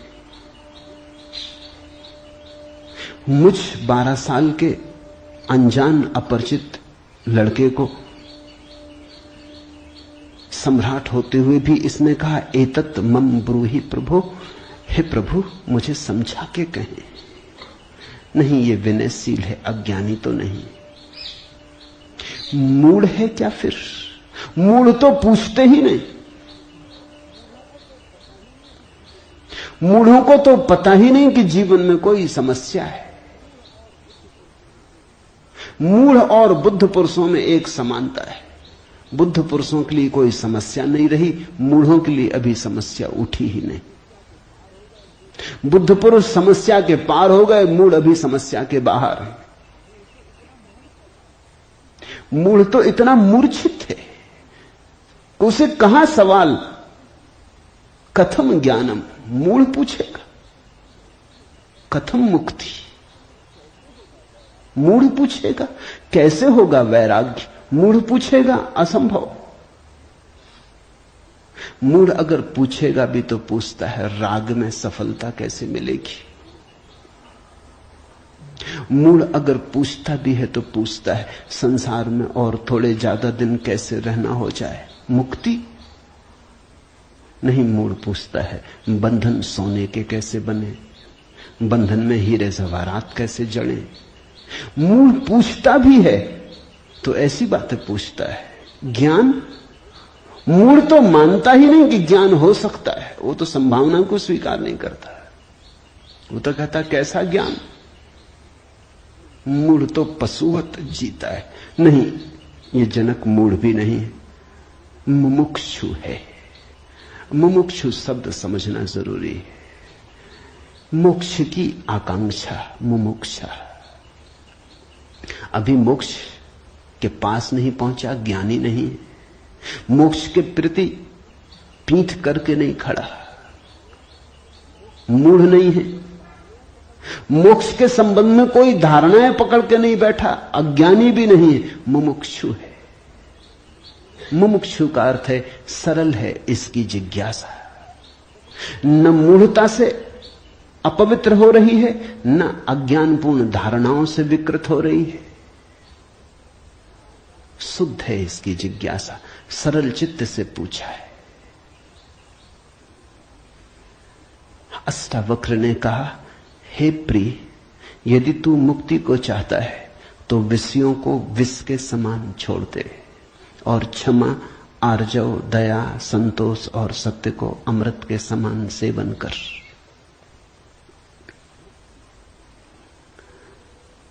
मुझ 12 साल के अनजान अपरिचित लड़के को सम्राट होते हुए भी इसने कहा, एतत् मम ब्रूहि प्रभु, हे प्रभु मुझे समझा के कहें। नहीं, ये विनयशील है, अज्ञानी तो नहीं। मूढ़ है क्या फिर? मूढ़ तो पूछते ही नहीं। मूढ़ों को तो पता ही नहीं कि जीवन में कोई समस्या है। मूढ़ और बुद्ध पुरुषों में एक समानता है। बुद्ध पुरुषों के लिए कोई समस्या नहीं रही, मूढ़ों के लिए अभी समस्या उठी ही नहीं। बुद्ध पुरुष समस्या के पार हो गए, मूढ़ अभी समस्या के बाहर है। मूढ़ तो इतना मूर्छित है, उसे कहां सवाल कथम ज्ञानम, मूढ़ पूछेगा कथम मुक्ति। मूढ़ पूछेगा कैसे होगा वैराग्य, मूढ़ पूछेगा असंभव। मूढ़ अगर पूछेगा भी तो पूछता है राग में सफलता कैसे मिलेगी। मूढ़ अगर पूछता भी है तो पूछता है संसार में और थोड़े ज्यादा दिन कैसे रहना हो जाए, मुक्ति नहीं। मूढ़ पूछता है बंधन सोने के कैसे बने, बंधन में हीरे जवाहरात कैसे जड़े। मूढ़ पूछता भी है तो ऐसी बातें पूछता है। ज्ञान, मूढ़ तो मानता ही नहीं कि ज्ञान हो सकता है, वो तो संभावना को स्वीकार नहीं करता। वो तो कहता कैसा ज्ञान। मूढ़ तो पशुवत जीता है। नहीं, ये जनक मूढ़ भी नहीं है, मुमुक्षु है। मुमुक्षु शब्द समझना जरूरी है। मोक्ष की आकांक्षा, मुमुक्षा। अभी मोक्ष के पास नहीं पहुंचा, ज्ञानी नहीं है। मोक्ष के प्रति पीठ करके नहीं खड़ा, मूढ़ नहीं है। मोक्ष के संबंध में कोई धारणाएं पकड़ के नहीं बैठा, अज्ञानी भी नहीं है, मुमुक्षु है। मुमुक्षु का अर्थ है सरल है इसकी जिज्ञासा। न मूढ़ता से अपवित्र हो रही है, न अज्ञानपूर्ण धारणाओं से विकृत हो रही है। शुद्ध है इसकी जिज्ञासा, सरल चित्त से पूछा है। अष्टावक्र ने कहा, हे प्रिय, यदि तू मुक्ति को चाहता है तो विषयों को विष के समान छोड़ दे और क्षमा, आर्जव, दया, संतोष और सत्य को अमृत के समान सेवन कर।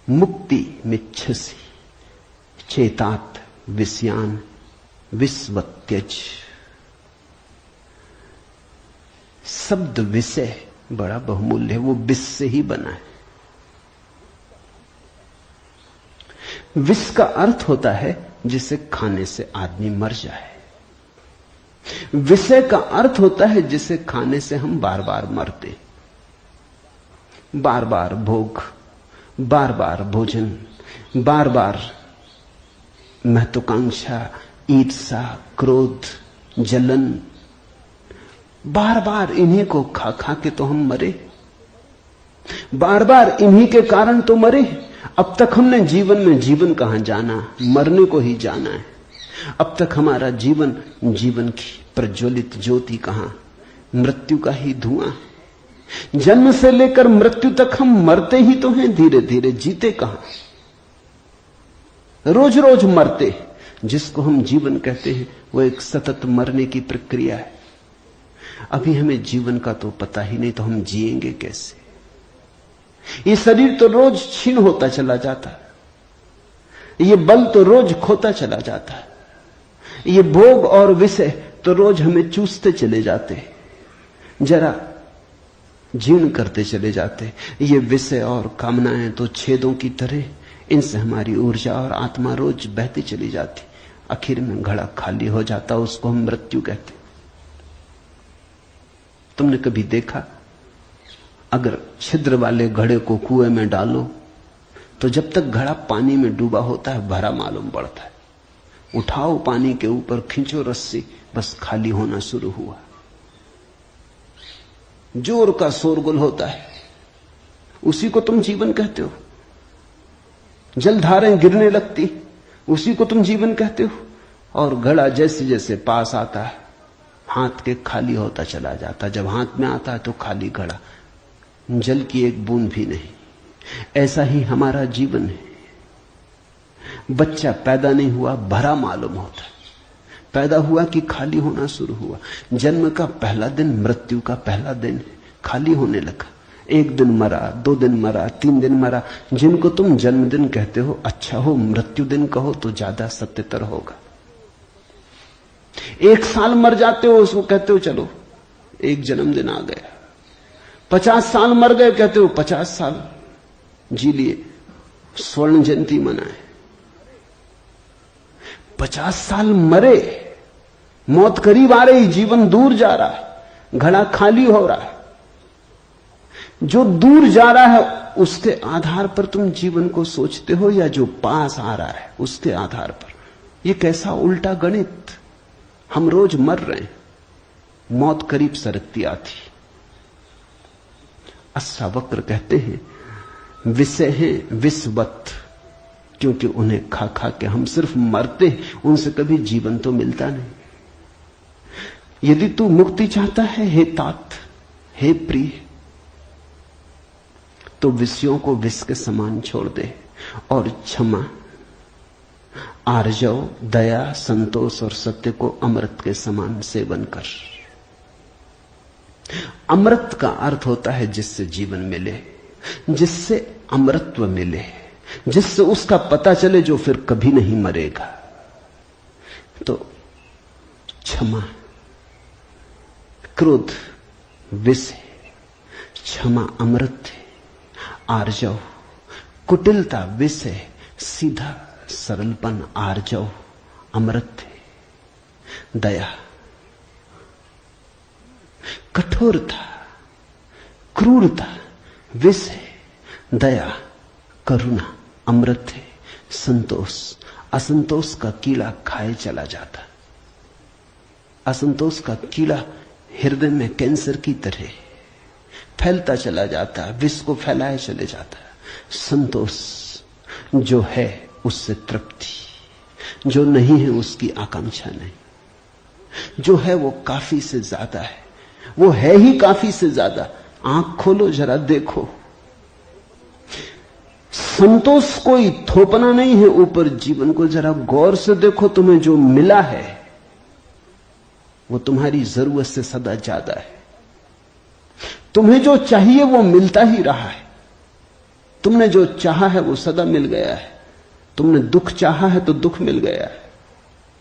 मुक्ति मिच्छसि चेतात विषयान विस्वत्यज। शब्द विषय बड़ा बहुमूल्य है, वो विष से ही बना है। विष का अर्थ होता है जिसे खाने से आदमी मर जाए। विषय का अर्थ होता है जिसे खाने से हम बार बार मरते, बार बार भोग, बार बार भोजन, बार बार महत्वाकांक्षा, ईर्ष्या, क्रोध, जलन, बार बार इन्हीं को खा खा के तो हम मरे, बार बार इन्हीं के कारण तो मरे। अब तक हमने जीवन में जीवन कहां जाना, मरने को ही जाना है। अब तक हमारा जीवन, जीवन की प्रज्वलित ज्योति कहां, मृत्यु का ही धुआं। जन्म से लेकर मृत्यु तक हम मरते ही तो हैं, धीरे धीरे, जीते कहां, रोज रोज मरते। जिसको हम जीवन कहते हैं वो एक सतत मरने की प्रक्रिया है। अभी हमें जीवन का तो पता ही नहीं, तो हम जिएंगे कैसे? ये शरीर तो रोज क्षीण होता चला जाता है, ये बल तो रोज खोता चला जाता है, ये भोग और विषय तो रोज हमें चूसते चले जाते, जरा जीर्ण करते चले जाते। ये विषय और कामनाएं तो छेदों की तरह, इनसे हमारी ऊर्जा और आत्मा रोज बहती चली जाती, आखिर में घड़ा खाली हो जाता, उसको हम मृत्यु कहते। तुमने कभी देखा, अगर छिद्र वाले घड़े को कुएं में डालो तो जब तक घड़ा पानी में डूबा होता है भरा मालूम पड़ता है। उठाओ पानी के ऊपर, खींचो रस्सी, बस खाली होना शुरू हुआ। जोर का शोरगुल होता है, उसी को तुम जीवन कहते हो। जलधारें गिरने लगती, उसी को तुम जीवन कहते हो। और घड़ा जैसे जैसे पास आता है, हाथ के खाली होता चला जाता। जब हाथ में आता है तो खाली घड़ा, जल की एक बूंद भी नहीं। ऐसा ही हमारा जीवन है। बच्चा पैदा नहीं हुआ, भरा मालूम होता है। पैदा हुआ कि खाली होना शुरू हुआ। जन्म का पहला दिन मृत्यु का पहला दिन, खाली होने लगा। एक दिन मरा, 2 दिन मरा, 3 दिन मरा। जिनको तुम जन्मदिन कहते हो, अच्छा हो मृत्यु दिन कहो तो ज्यादा सत्यतर होगा। 1 साल मर जाते हो, उसको कहते हो चलो एक जन्मदिन आ गया। 50 साल मर गए, कहते हो 50 साल जी लिए, स्वर्ण जयंती मनाए। 50 साल मरे, मौत करीब आ रही, जीवन दूर जा रहा है, घड़ा खाली हो रहा है। जो दूर जा रहा है उसके आधार पर तुम जीवन को सोचते हो, या जो पास आ रहा है उसके आधार पर? यह कैसा उल्टा गणित! हम रोज मर रहे हैं, मौत करीब सरकती आती। अष्टावक्र कहते हैं विषय हैं विषवत, क्योंकि उन्हें खा खा के हम सिर्फ मरते, उनसे कभी जीवन तो मिलता नहीं। यदि तू मुक्ति चाहता है हे तात, हे प्रिय, तो विषयों को विष के समान छोड़ दे और क्षमा, आर्जव, दया, संतोष और सत्य को अमृत के समान सेवन कर। अमृत का अर्थ होता है जिससे जीवन मिले, जिससे अमृतत्व मिले, जिससे उसका पता चले जो फिर कभी नहीं मरेगा। तो क्षमा, क्रोध विष है, क्षमा अमृत है, आर्जव, कुटिलता विष है, सीधा सरलपन आर्जव अमृत है, दया, कठोरता, क्रूरता विष है, दया, करुणा अमृत है, संतोष, असंतोष का कीड़ा खाए चला जाता। असंतोष का कीड़ा हृदय में कैंसर की तरह फैलता चला जाता है, विष को फैलाए चले जाता है। संतोष जो है उससे तृप्ति, जो नहीं है उसकी आकांक्षा नहीं, जो है वो काफी से ज्यादा है, वो है ही काफी से ज्यादा। आंख खोलो जरा देखो, संतोष कोई थोपना नहीं है ऊपर, जीवन को जरा गौर से देखो। तुम्हें जो मिला है वो तुम्हारी जरूरत से सदा ज्यादा है। तुम्हें जो चाहिए वो मिलता ही रहा है। तुमने जो चाहा है वो सदा मिल गया है। तुमने दुख चाहा है तो दुख मिल गया है,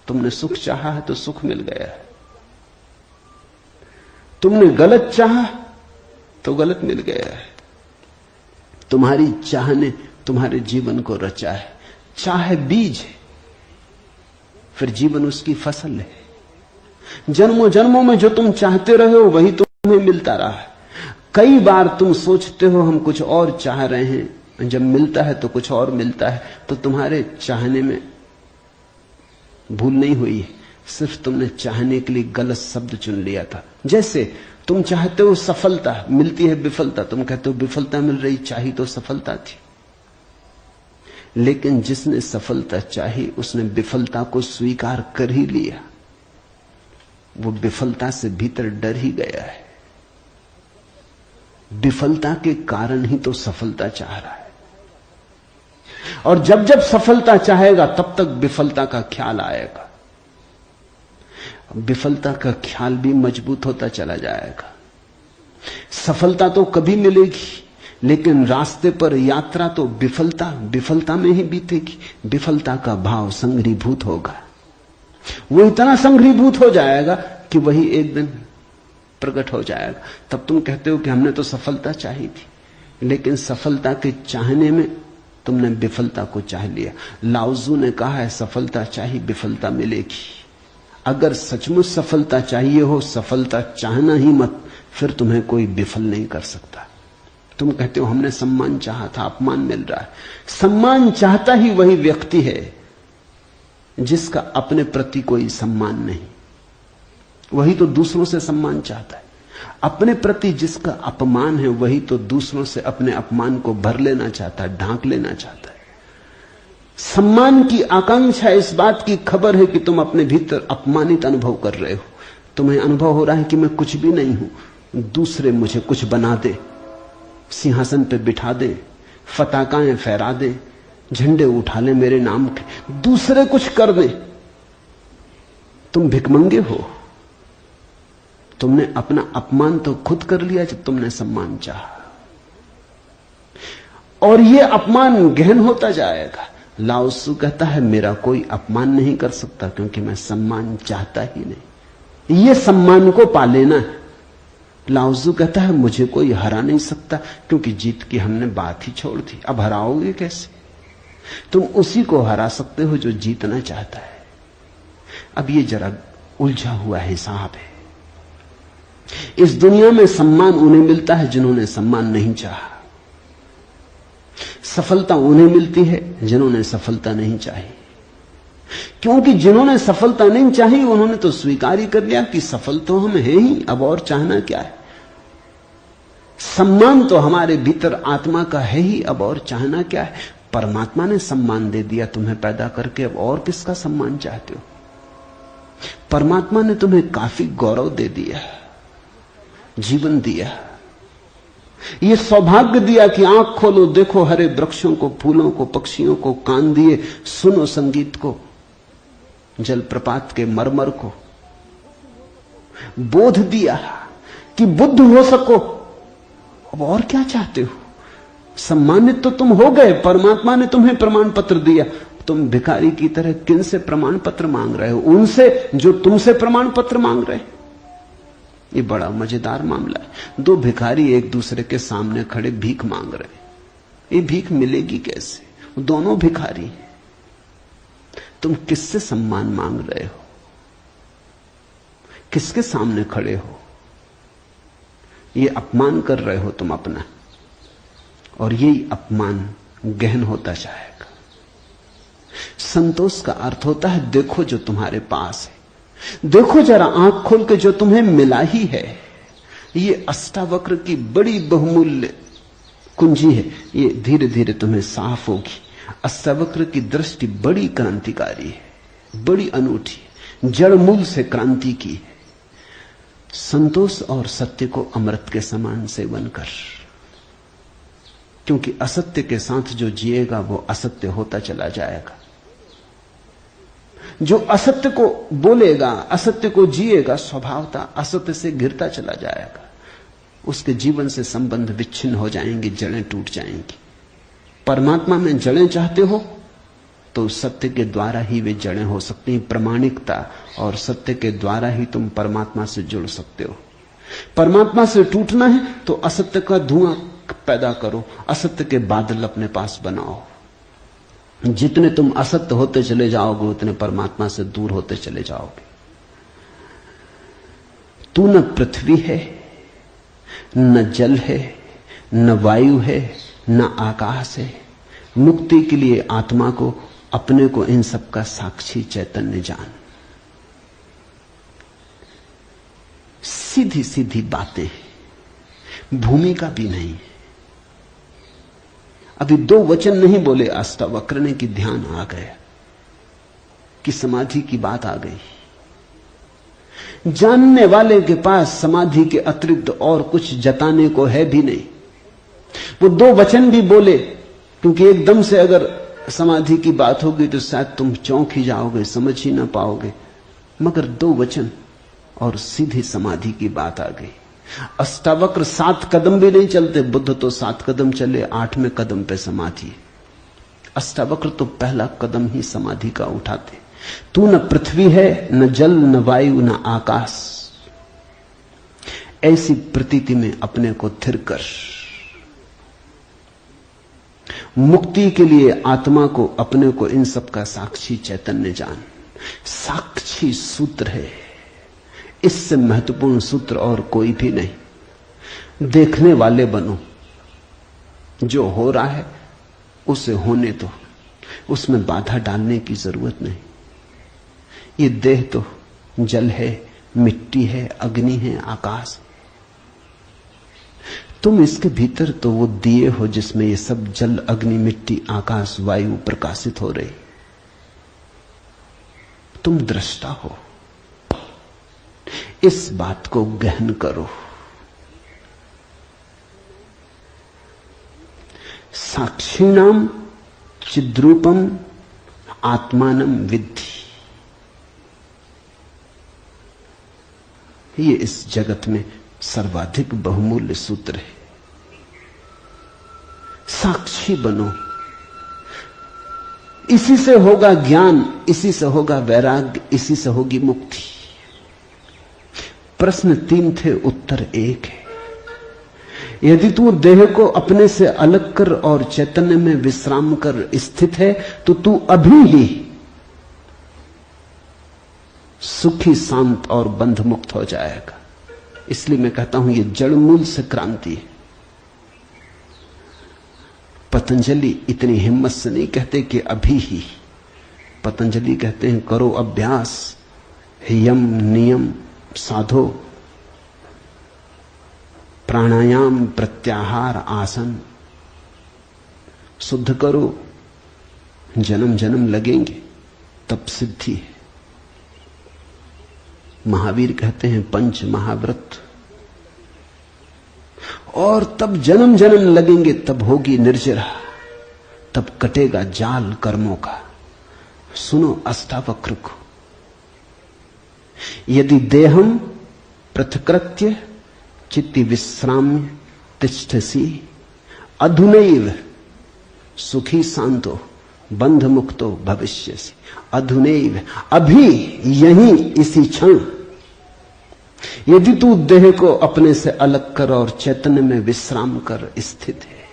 तुमने सुख चाहा है तो सुख मिल गया है, तुमने गलत चाहा तो गलत मिल गया है। तुम्हारी चाह ने तुम्हारे जीवन को रचा है। चाह बीज है, फिर जीवन उसकी फसल है। जन्मों जन्मों में जो तुम चाहते रहे हो वही तुम्हें मिलता रहा है। कई बार तुम सोचते हो हम कुछ और चाह रहे हैं, जब मिलता है तो कुछ और मिलता है। तो तुम्हारे चाहने में भूल नहीं हुई है, सिर्फ तुमने चाहने के लिए गलत शब्द चुन लिया था। जैसे तुम चाहते हो सफलता, मिलती है विफलता, तुम कहते हो विफलता मिल रही, चाही तो सफलता थी। लेकिन जिसने सफलता चाही उसने विफलता को स्वीकार कर ही लिया। वो विफलता से भीतर डर ही गया है। विफलता के कारण ही तो सफलता चाह रहा है। और जब जब सफलता चाहेगा तब तक विफलता का ख्याल आएगा। विफलता का ख्याल भी मजबूत होता चला जाएगा। सफलता तो कभी मिलेगी, लेकिन रास्ते पर यात्रा तो विफलता में ही बीतेगी। विफलता का भाव संघरीभूत होगा। वो इतना संघरीभूत हो जाएगा कि वही एक दिन प्रकट हो जाएगा। तब तुम कहते हो कि हमने तो सफलता चाही थी, लेकिन सफलता के चाहने में तुमने विफलता को चाह लिया। लाओजू ने कहा है सफलता चाहिए विफलता मिलेगी। अगर सचमुच सफलता चाहिए हो, सफलता चाहना ही मत, फिर तुम्हें कोई विफल नहीं कर सकता। तुम कहते हो हमने सम्मान चाहा था, अपमान मिल रहा है। सम्मान चाहता ही वही व्यक्ति है जिसका अपने प्रति कोई सम्मान नहीं। वही तो दूसरों से सम्मान चाहता है। अपने प्रति जिसका अपमान है वही तो दूसरों से अपने अपमान को भर लेना चाहता है, ढांक लेना चाहता है। सम्मान की आकांक्षा इस बात की खबर है कि तुम अपने भीतर अपमानित अनुभव कर रहे हो। तुम्हें अनुभव हो रहा है कि मैं कुछ भी नहीं हूं, दूसरे मुझे कुछ बना दे, सिंहासन पे बिठा दे, फताकाएं फहरा दे, झंडे उठा ले मेरे नाम के, दूसरे कुछ कर दे। तुम भिखमंगे हो। तुमने अपना अपमान तो खुद कर लिया जब तुमने सम्मान चाहा, और यह अपमान गहन होता जाएगा। लाओसू कहता है मेरा कोई अपमान नहीं कर सकता क्योंकि मैं सम्मान चाहता ही नहीं। यह सम्मान को पा लेना है। लाओजू कहता है मुझे कोई हरा नहीं सकता क्योंकि जीत की हमने बात ही छोड़ दी। अब हराओगे कैसे? तुम उसी को हरा सकते हो जो जीतना चाहता है। अब ये जरा उलझा हुआ हिसाब है। इस दुनिया में सम्मान उन्हें मिलता है जिन्होंने सम्मान नहीं चाहा। सफलता उन्हें मिलती है जिन्होंने सफलता नहीं चाही। क्योंकि जिन्होंने सफलता नहीं चाही उन्होंने तो स्वीकार ही कर लिया कि सफल तो हम हैं ही, अब और चाहना क्या है। सम्मान तो हमारे भीतर आत्मा का है ही, अब और चाहना क्या है। परमात्मा ने सम्मान दे दिया तुम्हें पैदा करके, अब और किसका सम्मान चाहते हो। परमात्मा ने तुम्हें काफी गौरव दे दिया, जीवन दिया, यह सौभाग्य दिया कि आंख खोलो देखो हरे वृक्षों को, फूलों को, पक्षियों को, कान दिए सुनो संगीत को, जलप्रपात के मरमर को, बोध दिया कि बुद्ध हो सको। अब और क्या चाहते हो। सम्मानित तो तुम हो गए, परमात्मा ने तुम्हें प्रमाण पत्र दिया। तुम भिखारी की तरह किन से प्रमाण पत्र मांग रहे हो? उनसे जो तुमसे प्रमाण पत्र मांग रहे। ये बड़ा मजेदार मामला है। दो भिखारी एक दूसरे के सामने खड़े भीख मांग रहे। ये भीख मिलेगी कैसे? दोनों भिखारी हैं। तुम किससे सम्मान मांग रहे हो? किसके सामने खड़े हो? ये अपमान कर रहे हो तुम अपना, और यही अपमान गहन होता जाएगा। संतोष का अर्थ होता है देखो जो तुम्हारे पास है, देखो जरा आंख खोल के जो तुम्हें मिला ही है। ये अष्टावक्र की बड़ी बहुमूल्य कुंजी है, ये धीरे धीरे तुम्हें साफ होगी। अष्टावक्र की दृष्टि बड़ी क्रांतिकारी है, बड़ी अनूठी, जड़ मूल से क्रांति की है। संतोष और सत्य को अमृत के समान सेवन कर, क्योंकि असत्य के साथ जो जिएगा वो असत्य होता चला जाएगा। जो असत्य को बोलेगा, असत्य को जिएगा, स्वभावतः असत्य से गिरता चला जाएगा। उसके जीवन से संबंध विच्छिन्न हो जाएंगे, जड़ें टूट जाएंगी। परमात्मा में जड़ें चाहते हो तो सत्य के द्वारा ही वे जड़ें हो सकती हैं। प्रामाणिकता और सत्य के द्वारा ही तुम परमात्मा से जुड़ सकते हो। परमात्मा से टूटना है तो असत्य का धुआं पैदा करो, असत्य के बादल अपने पास बनाओ। जितने तुम असत्य होते चले जाओगे उतने परमात्मा से दूर होते चले जाओगे। तू न पृथ्वी है, न जल है, न वायु है, न आकाश है। मुक्ति के लिए आत्मा को, अपने को, इन सब का साक्षी चैतन्य जान। सीधी सीधी बातें, भूमिका भी नहीं। अभी 2 वचन नहीं बोले अष्टावक्र ने कि ध्यान आ गया, कि समाधि की बात आ गई। जानने वाले के पास समाधि के अतिरिक्त और कुछ जताने को है भी नहीं। वो 2 वचन भी बोले, क्योंकि एकदम से अगर समाधि की बात होगी तो शायद तुम चौंक ही जाओगे, समझ ही ना पाओगे। मगर 2 वचन और सीधी समाधि की बात आ गई। अष्टावक्र 7 कदम भी नहीं चलते, बुद्ध तो 7 कदम चले, 8वें कदम पे समाधि। अष्टावक्र तो पहला कदम ही समाधि का उठाते। तू न पृथ्वी है, न जल, न वायु, न आकाश। ऐसी प्रतीति में अपने को थिर कर। मुक्ति के लिए आत्मा को, अपने को, इन सब का साक्षी चैतन्य जान। साक्षी सूत्र है, इससे महत्वपूर्ण सूत्र और कोई भी नहीं। देखने वाले बनो, जो हो रहा है उसे होने दो, उसमें बाधा डालने की जरूरत नहीं। ये देह तो जल है, मिट्टी है, अग्नि है, आकाश। तुम इसके भीतर तो वो दिए हो जिसमें ये सब जल, अग्नि, मिट्टी, आकाश, वायु प्रकाशित हो रही। तुम दृष्टा हो। इस बात को गहन करो। साक्षिणाम चिद्रूपम आत्मानम विद्धि। ये इस जगत में सर्वाधिक बहुमूल्य सूत्र है। साक्षी बनो। इसी से होगा ज्ञान, इसी से होगा वैराग्य, इसी से होगी मुक्ति। प्रश्न 3 थे, उत्तर 1 है। यदि तू देह को अपने से अलग कर और चैतन्य में विश्राम कर स्थित है, तो तू अभी ही सुखी, शांत और बंध मुक्त हो जाएगा। इसलिए मैं कहता हूं, यह जड़ मूल से क्रांति है। पतंजलि इतनी हिम्मत से नहीं कहते कि अभी ही। पतंजलि कहते हैं करो अभ्यास, यम नियम साधो, प्राणायाम, प्रत्याहार, आसन शुद्ध करो। जन्म जन्म लगेंगे तब सिद्धि है। महावीर कहते हैं 5 महाव्रत, और तब जन्म जन्म लगेंगे, तब होगी निर्जरा, तब कटेगा जाल कर्मों का। सुनो अष्टावक्र को। यदि देहम पृथकृत्य चित्ति विश्राम्य तिष्ठसि अधुनैव सुखी शांतो बंध मुक्तो भविष्यसि। अधुनैव, अभी, यहीं, इसी क्षण। यदि तू देह को अपने से अलग कर और चैतन्य में विश्राम कर स्थित है।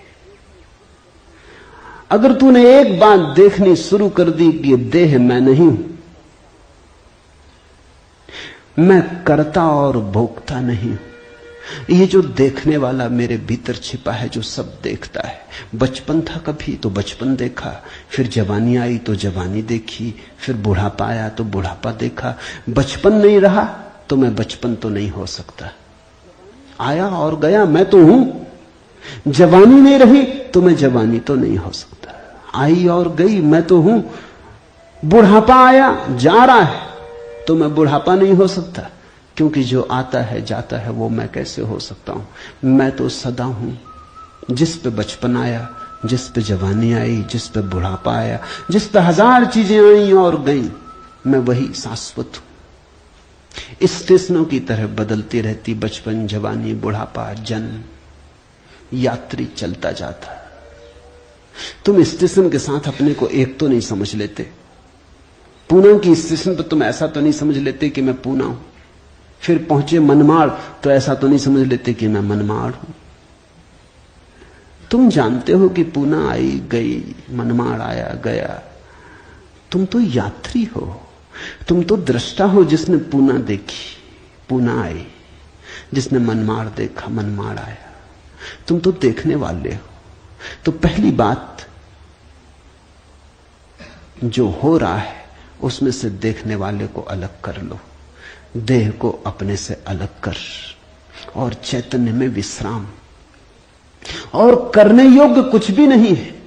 अगर तूने एक बात देखनी शुरू कर दी कि ये देह मैं नहीं हूं, मैं करता और भोगता नहीं हूं, ये जो देखने वाला मेरे भीतर छिपा है, जो सब देखता है। बचपन था कभी तो बचपन देखा, फिर जवानी आई तो जवानी देखी, फिर बुढ़ापा आया तो बुढ़ापा देखा। बचपन नहीं रहा तो मैं बचपन तो नहीं हो सकता। आया और गया, मैं तो हूं। जवानी नहीं रही तो मैं जवानी तो नहीं हो सकता। आई और गई, मैं तो हूं। बुढ़ापा आया, जा रहा है, तो मैं बुढ़ापा नहीं हो सकता, क्योंकि जो आता है जाता है वो मैं कैसे हो सकता हूं। मैं तो सदा हूं। जिस पे बचपन आया, जिस पे जवानी आई, जिस पे बुढ़ापा आया, जिस पे 1000 चीजें आई और गई, मैं वही शाश्वत हूं। स्टेशनों की तरह बदलती रहती बचपन, जवानी, बुढ़ापा, जन्म, यात्री चलता जाता। तुम स्टेशन के साथ अपने को एक तो नहीं समझ लेते। पूना की स्टेशन पर तुम ऐसा तो नहीं समझ लेते कि मैं पूना हूं। फिर पहुंचे मनमाड़ तो ऐसा तो नहीं समझ लेते कि मैं मनमाड़ हूं। तुम जानते हो कि पूना आई गई, मनमाड़ आया गया। तुम तो यात्री हो, तुम तो दृष्टा हो जिसने पूना देखी, पूना आई। जिसने मनमाड़ देखा मनमाड़ आया। तुम तो देखने वाले हो। तो पहली बात, जो हो रहा है उसमें से देखने वाले को अलग कर लो, देह को अपने से अलग कर, और चैतन्य में विश्राम। और करने योग्य कुछ भी नहीं है।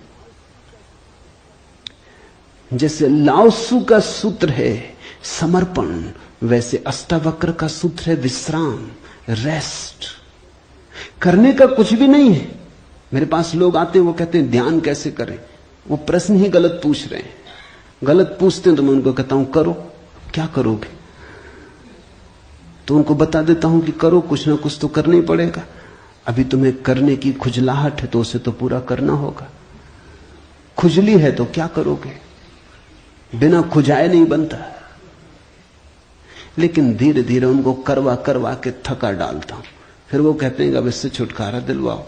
जैसे लाओसू का सूत्र है समर्पण, वैसे अष्टावक्र का सूत्र है विश्राम, रेस्ट। करने का कुछ भी नहीं है। मेरे पास लोग आते हैं, वो कहते हैं ध्यान कैसे करें। वो प्रश्न ही गलत पूछ रहे हैं। गलत पूछते हैं तो मैं उनको कहता हूं करो। क्या करोगे? तो उनको बता देता हूं कि करो, कुछ ना कुछ तो करना ही पड़ेगा। अभी तुम्हें करने की खुजलाहट है तो उसे तो पूरा करना होगा। खुजली है तो क्या करोगे? बिना खुजाए नहीं बनता। लेकिन धीरे धीरे उनको करवा करवा के थका डालता हूं। फिर वो कहते हैं अब इससे छुटकारा दिलवाओ।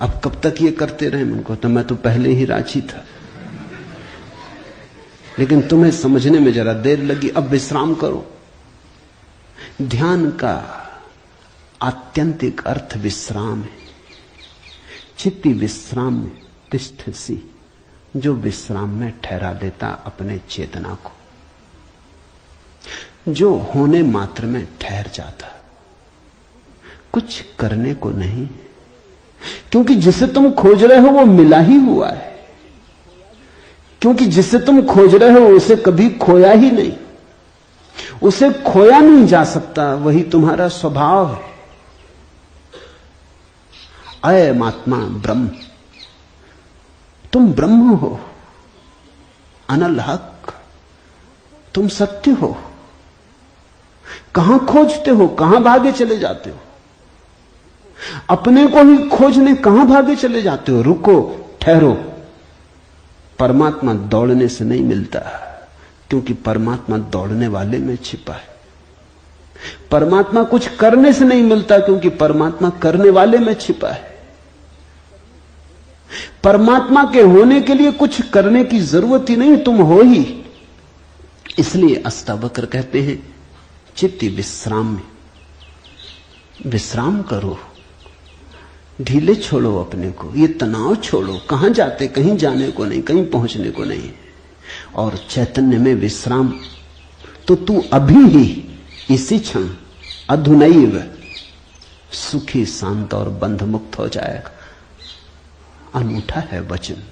अब कब तक ये करते रहे? उनको तो मैं तो पहले ही राजी था, लेकिन तुम्हें समझने में जरा देर लगी। अब विश्राम करो। ध्यान का आत्यंतिक अर्थ विश्राम है। चित्ती विश्राम में तिष्ठसि, जो विश्राम में ठहरा देता अपने चेतना को, जो होने मात्र में ठहर जाता, कुछ करने को नहीं। क्योंकि जिसे तुम खोज रहे हो वो मिला ही हुआ है। क्योंकि जिसे तुम खोज रहे हो उसे कभी खोया ही नहीं। उसे खोया नहीं जा सकता, वही तुम्हारा स्वभाव है। अयम आत्मा ब्रह्म, तुम ब्रह्म हो, अनल हक, तुम सत्य हो। कहां खोजते हो? कहां भागे चले जाते हो? अपने को ही खोजने कहां भागे चले जाते हो? रुको, ठहरो। परमात्मा दौड़ने से नहीं मिलता, क्योंकि परमात्मा दौड़ने वाले में छिपा है। परमात्मा कुछ करने से नहीं मिलता, क्योंकि परमात्मा करने वाले में छिपा है। परमात्मा के होने के लिए कुछ करने की जरूरत ही नहीं, तुम हो ही। इसलिए अष्टावक्र कहते हैं चित्ती विश्राम में विश्राम करो, ढीले छोड़ो अपने को, ये तनाव छोड़ो। कहां जाते? कहीं जाने को नहीं, कहीं पहुंचने को नहीं। और चैतन्य में विश्राम, तो तू अभी ही इसी क्षण अधुनैव सुखी शांत और बंध मुक्त हो जाएगा। अनूठा है वचन,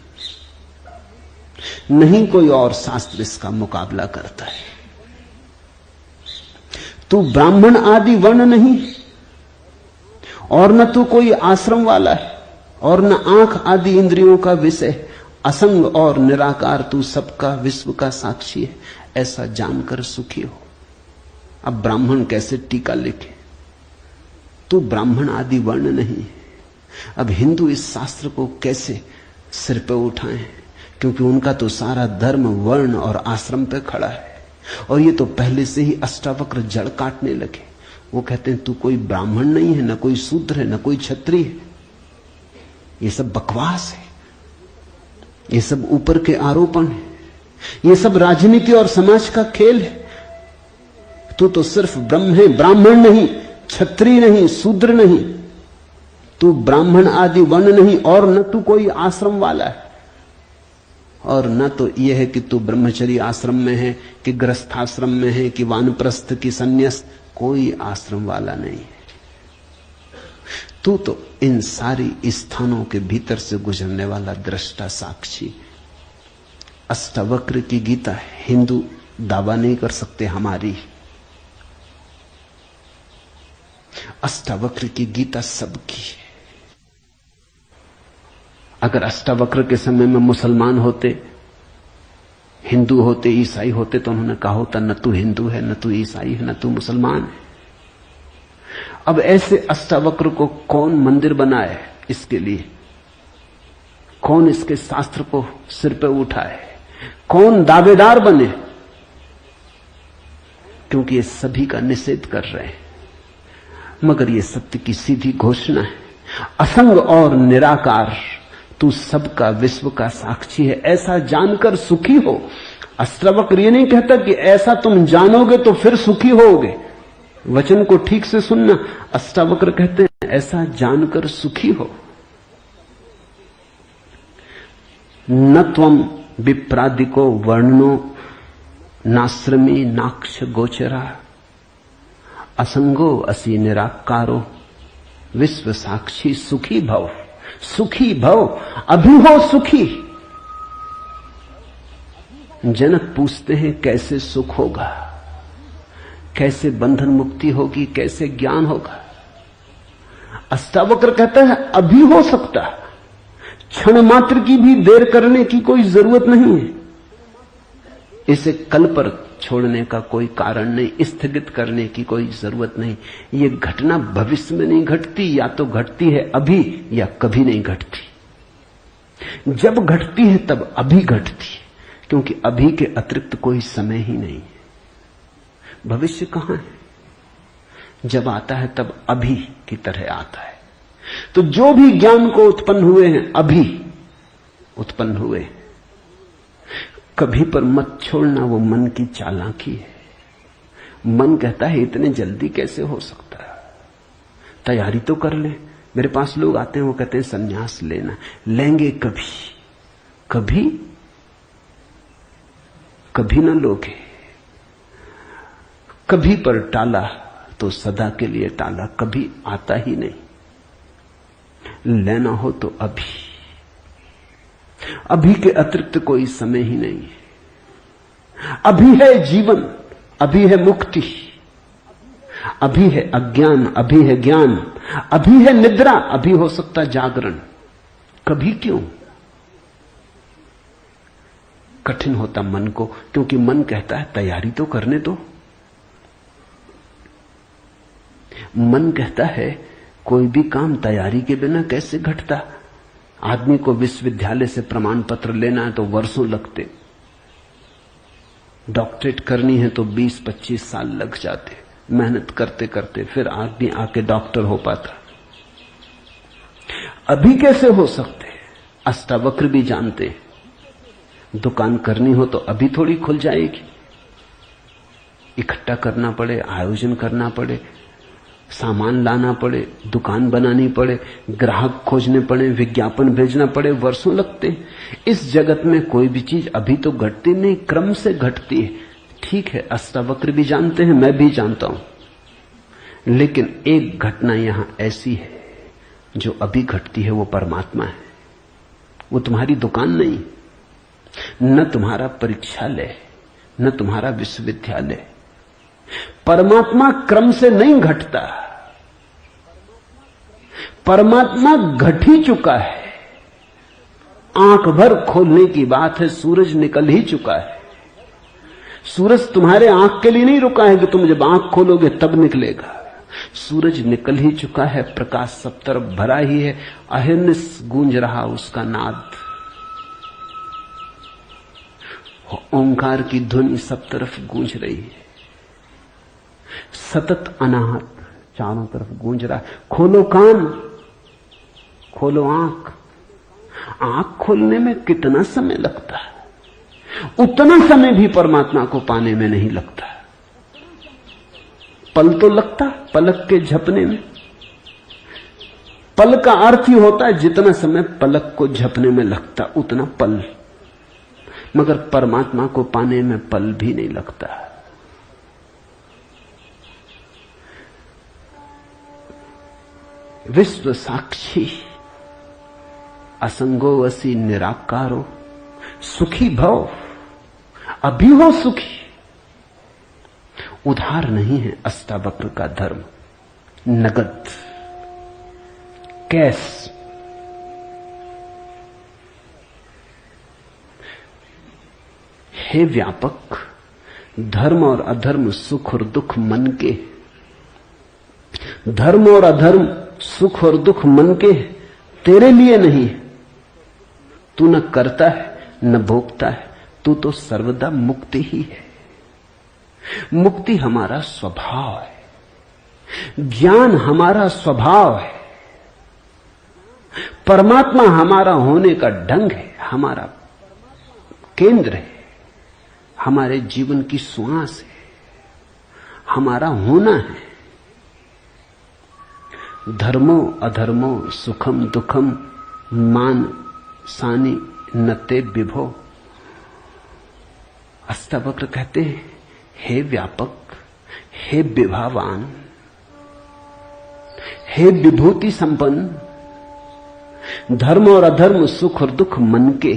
नहीं कोई और शास्त्र इसका मुकाबला करता है। तू ब्राह्मण आदि वर्ण नहीं, और न तू कोई आश्रम वाला है, और न आंख आदि इंद्रियों का विषय। असंग और निराकार तू सबका विश्व का साक्षी है, ऐसा जानकर सुखी हो। अब ब्राह्मण कैसे टीका लिखे? तू ब्राह्मण आदि वर्ण नहीं। अब हिंदू इस शास्त्र को कैसे सिर पे उठाएं? क्योंकि उनका तो सारा धर्म वर्ण और आश्रम पे खड़ा है, और ये तो पहले से ही अष्टावक्र जड़ काटने लगे। वो कहते हैं तू कोई ब्राह्मण नहीं है, न कोई शूद्र है, न कोई क्षत्रिय है। ये सब बकवास है, ये सब ऊपर के आरोपण है, ये सब राजनीति और समाज का खेल है। तू तो सिर्फ ब्रह्म है, ब्राह्मण नहीं, क्षत्रिय नहीं, शूद्र नहीं। तू ब्राह्मण आदि वर्ण नहीं, और न तू कोई आश्रम वाला है, और न तो यह है कि तू ब्रह्मचर्य आश्रम में है कि गृहस्थाश्रम में है कि वानप्रस्थ की संन्यास। कोई आश्रम वाला नहीं है। तू तो इन सारी स्थानों के भीतर से गुजरने वाला दृष्टा साक्षी। अष्टावक्र की गीता हिंदू दावा नहीं कर सकते हमारी। अष्टावक्र की गीता सबकी है। अगर अष्टावक्र के समय में मुसलमान होते, हिंदू होते, ईसाई होते, तो उन्होंने कहा होता न तू हिंदू है, न तू ईसाई है, न तू मुसलमान है। अब ऐसे अष्टावक्र को कौन मंदिर बनाए? इसके लिए कौन इसके शास्त्र को सिर पे उठाए? कौन दावेदार बने? क्योंकि ये सभी का निषेध कर रहे हैं। मगर ये सत्य की सीधी घोषणा है, असंग और निराकार तू सबका विश्व का साक्षी है, ऐसा जानकर सुखी हो। अष्टावक्र ये नहीं कहता कि ऐसा तुम जानोगे तो फिर सुखी होगे। वचन को ठीक से सुनना। अष्टावक्र कहते हैं ऐसा जानकर सुखी हो। न त्वम विप्रादिको वर्णनो नाश्रमी नाक्ष गोचरा असंगो असि निराकारो विश्व साक्षी सुखी भव। सुखी भव, अभी हो सुखी। जनक पूछते हैं कैसे सुख होगा, कैसे बंधन मुक्ति होगी, कैसे ज्ञान होगा। अष्टावक्र कहता है अभी हो सकता, क्षण मात्र की भी देर करने की कोई जरूरत नहीं है। इसे कल पर छोड़ने का कोई कारण नहीं, स्थगित करने की कोई जरूरत नहीं। ये घटना भविष्य में नहीं घटती, या तो घटती है अभी या कभी नहीं घटती। जब घटती है तब अभी घटती है, क्योंकि अभी के अतिरिक्त कोई समय ही नहीं है। भविष्य कहां है? जब आता है तब अभी की तरह आता है। तो जो भी ज्ञान को उत्पन्न हुए हैं अभी उत्पन्न हुए। कभी पर मत छोड़ना, वो मन की चालाकी है। मन कहता है इतने जल्दी कैसे हो सकता है, तैयारी तो कर ले। मेरे पास लोग आते हैं, वो कहते हैं संन्यास लेना। लेंगे कभी, कभी कभी न लोगे। कभी पर टाला तो सदा के लिए टाला, कभी आता ही नहीं। लेना हो तो अभी, अभी के अतिरिक्त कोई समय ही नहीं है। अभी है जीवन, अभी है मुक्ति, अभी है अज्ञान, अभी है ज्ञान, अभी है निद्रा, अभी हो सकता जागरण। कभी क्यों? कठिन होता मन को, क्योंकि मन कहता है तैयारी तो करने दो। मन कहता है कोई भी काम तैयारी के बिना कैसे घटता। आदमी को विश्वविद्यालय से प्रमाण पत्र लेना है तो वर्षों लगते, डॉक्टरेट करनी है तो 20-25 साल लग जाते। मेहनत करते करते फिर आदमी आके डॉक्टर हो पाता। अभी कैसे हो सकते? अष्टावक्र भी जानते हैं दुकान करनी हो तो अभी थोड़ी खुल जाएगी। इकट्ठा करना पड़े, आयोजन करना पड़े, सामान लाना पड़े, दुकान बनानी पड़े, ग्राहक खोजने पड़े, विज्ञापन भेजना पड़े, वर्षों लगते। इस जगत में कोई भी चीज अभी तो घटती नहीं, क्रम से घटती है। ठीक है, अष्टावक्र भी जानते हैं, मैं भी जानता हूं। लेकिन एक घटना यहां ऐसी है जो अभी घटती है, वो परमात्मा है। वो तुम्हारी दुकान नहीं, न तुम्हारा परीक्षालय, न तुम्हारा विश्वविद्यालय। परमात्मा क्रम से नहीं घटता। परमात्मा घट ही चुका है। आंख भर खोलने की बात है, सूरज निकल ही चुका है। सूरज तुम्हारे आंख के लिए नहीं रुका है कि तुम जब आंख खोलोगे तब निकलेगा। सूरज निकल ही चुका है, प्रकाश सब तरफ भरा ही है। अहिर्निश गूंज रहा उसका नाद, ओंकार की ध्वनि सब तरफ गूंज रही है। सतत अनाहत चारों तरफ गूंज रहा है। खोलो कान, खोलो आंख। आंख खोलने में कितना समय लगता है, उतना समय भी परमात्मा को पाने में नहीं लगता। पल तो लगता, पलक के झपने में। पल का अर्थ ही होता है जितना समय पलक को झपने में लगता उतना पल। मगर परमात्मा को पाने में पल भी नहीं लगता। विश्व साक्षी असंगो वसी निराकारो सुखी भव। अभी हो सुखी। उधार नहीं है अष्टावक्र का धर्म, नगद, कैश। हे व्यापक, धर्म और अधर्म, सुख और दुख मन के। धर्म और अधर्म, सुख और दुख मन के, तेरे लिए नहीं। तू न करता है न भोगता है, तू तो सर्वदा मुक्ति ही है। मुक्ति हमारा स्वभाव है, ज्ञान हमारा स्वभाव है, परमात्मा हमारा होने का ढंग है, हमारा केंद्र है, हमारे जीवन की श्वास है, हमारा होना है। धर्मो अधर्मो सुखम दुखम मान सानी नते विभो। अष्टावक्र कहते हैं, हे व्यापक, हे विभावान, हे विभूति संपन्न, धर्म और अधर्म, सुख और दुख मन के,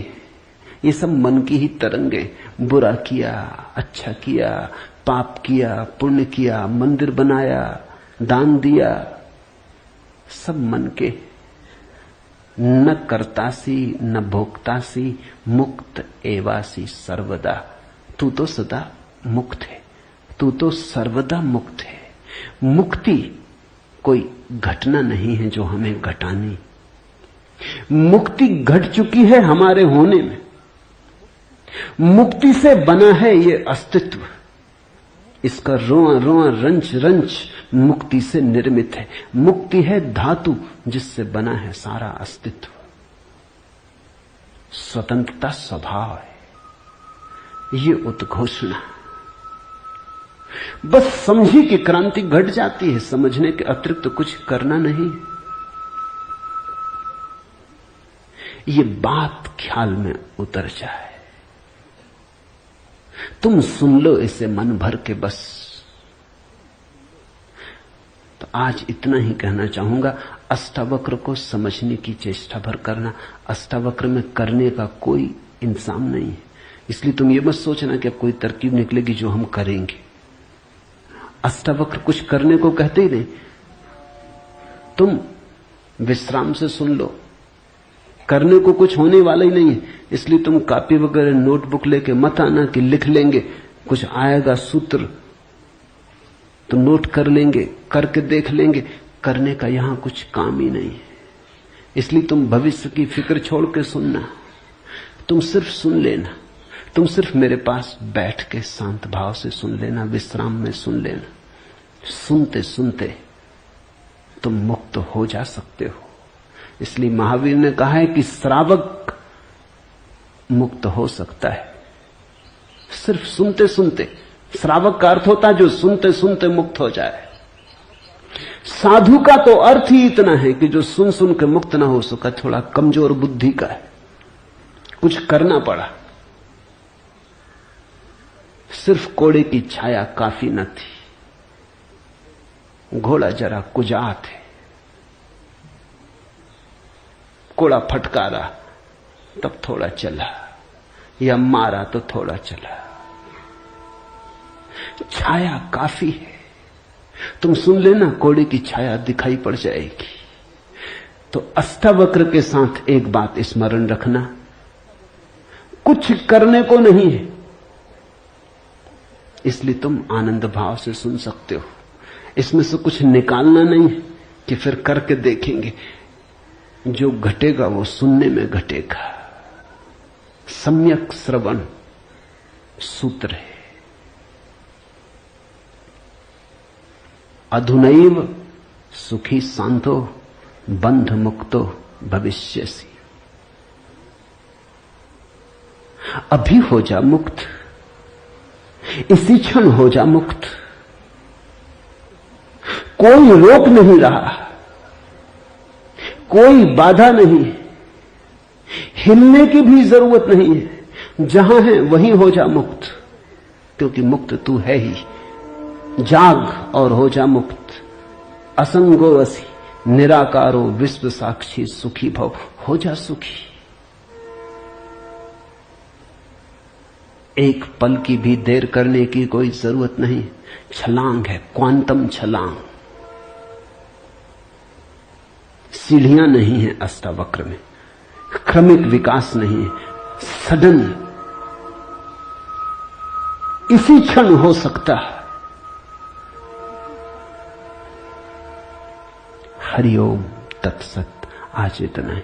ये सब मन की ही तरंगे। बुरा किया, अच्छा किया, पाप किया, पुण्य किया, मंदिर बनाया, दान दिया, सब मन के। न कर्तासी न भोक्तासी मुक्त एवासी सर्वदा। तू तो सदा मुक्त है, तू तो सर्वदा मुक्त है। मुक्ति कोई घटना नहीं है जो हमें घटानी। मुक्ति घट चुकी है हमारे होने में। मुक्ति से बना है ये अस्तित्व, इसका रोआ रोआ रंच रंच मुक्ति से निर्मित है। मुक्ति है धातु जिससे बना है सारा अस्तित्व। स्वतंत्रता स्वभाव है, ये उद्घोषणा। बस समझी कि क्रांति घट जाती है, समझने के अतिरिक्त तो कुछ करना नहीं। ये बात ख्याल में उतर जाए, तुम सुन लो इसे मन भर के बस। तो आज इतना ही कहना चाहूंगा। अष्टावक्र को समझने की चेष्टा भर करना। अष्टावक्र में करने का कोई इंसान नहीं है, इसलिए तुम ये मत सोचना कि अब कोई तरकीब निकलेगी जो हम करेंगे। अष्टावक्र कुछ करने को कहते ही नहीं। तुम विश्राम से सुन लो, करने को कुछ होने वाला ही नहीं है, इसलिए तुम कॉपी वगैरह नोटबुक लेके मत आना कि लिख लेंगे, कुछ आएगा सूत्र तो नोट कर लेंगे, करके देख लेंगे। करने का यहां कुछ काम ही नहीं है, इसलिए तुम भविष्य की फिक्र छोड़ के सुनना। तुम सिर्फ सुन लेना, तुम सिर्फ मेरे पास बैठ के शांत भाव से सुन लेना, विश्राम में सुन लेना। सुनते सुनते तुम मुक्त हो जा सकते हो। इसलिए महावीर ने कहा है कि श्रावक मुक्त हो सकता है सिर्फ सुनते सुनते। श्रावक का अर्थ होता है जो सुनते सुनते मुक्त हो जाए। साधु का तो अर्थ ही इतना है कि जो सुन सुन के मुक्त ना हो सका, थोड़ा कमजोर बुद्धि का है, कुछ करना पड़ा। सिर्फ कोड़े की छाया काफी न थी, घोड़ा जरा कुजात है, कोड़ा फटकारा तब थोड़ा चला, या मारा तो थोड़ा चला। छाया काफी है, तुम सुन लेना, कोड़े की छाया दिखाई पड़ जाएगी। तो अष्टावक्र के साथ एक बात स्मरण रखना, कुछ करने को नहीं है, इसलिए तुम आनंद भाव से सुन सकते हो। इसमें से कुछ निकालना नहीं है कि फिर करके देखेंगे। जो घटेगा वो सुनने में घटेगा। सम्यक श्रवण सूत्र है। अधुनैव सुखी शांतो बंध मुक्तो भविष्यसि। अभी हो जा मुक्त, इसी क्षण हो जा मुक्त। कोई रोक नहीं रहा, कोई बाधा नहीं, हिलने की भी जरूरत नहीं है। जहां है वहीं हो जा मुक्त, क्योंकि मुक्त तू है ही। जाग और हो जा मुक्त। असंगो असि निराकारो विश्व साक्षी सुखी भव। हो जा सुखी। एक पल की भी देर करने की कोई जरूरत नहीं। छलांग है, क्वांटम छलांग। सीढ़ियां नहीं है अष्टावक्र में, क्रमिक विकास नहीं है, सडन इसी क्षण हो सकता है। हरिओम तत्सत। आज इतना ही।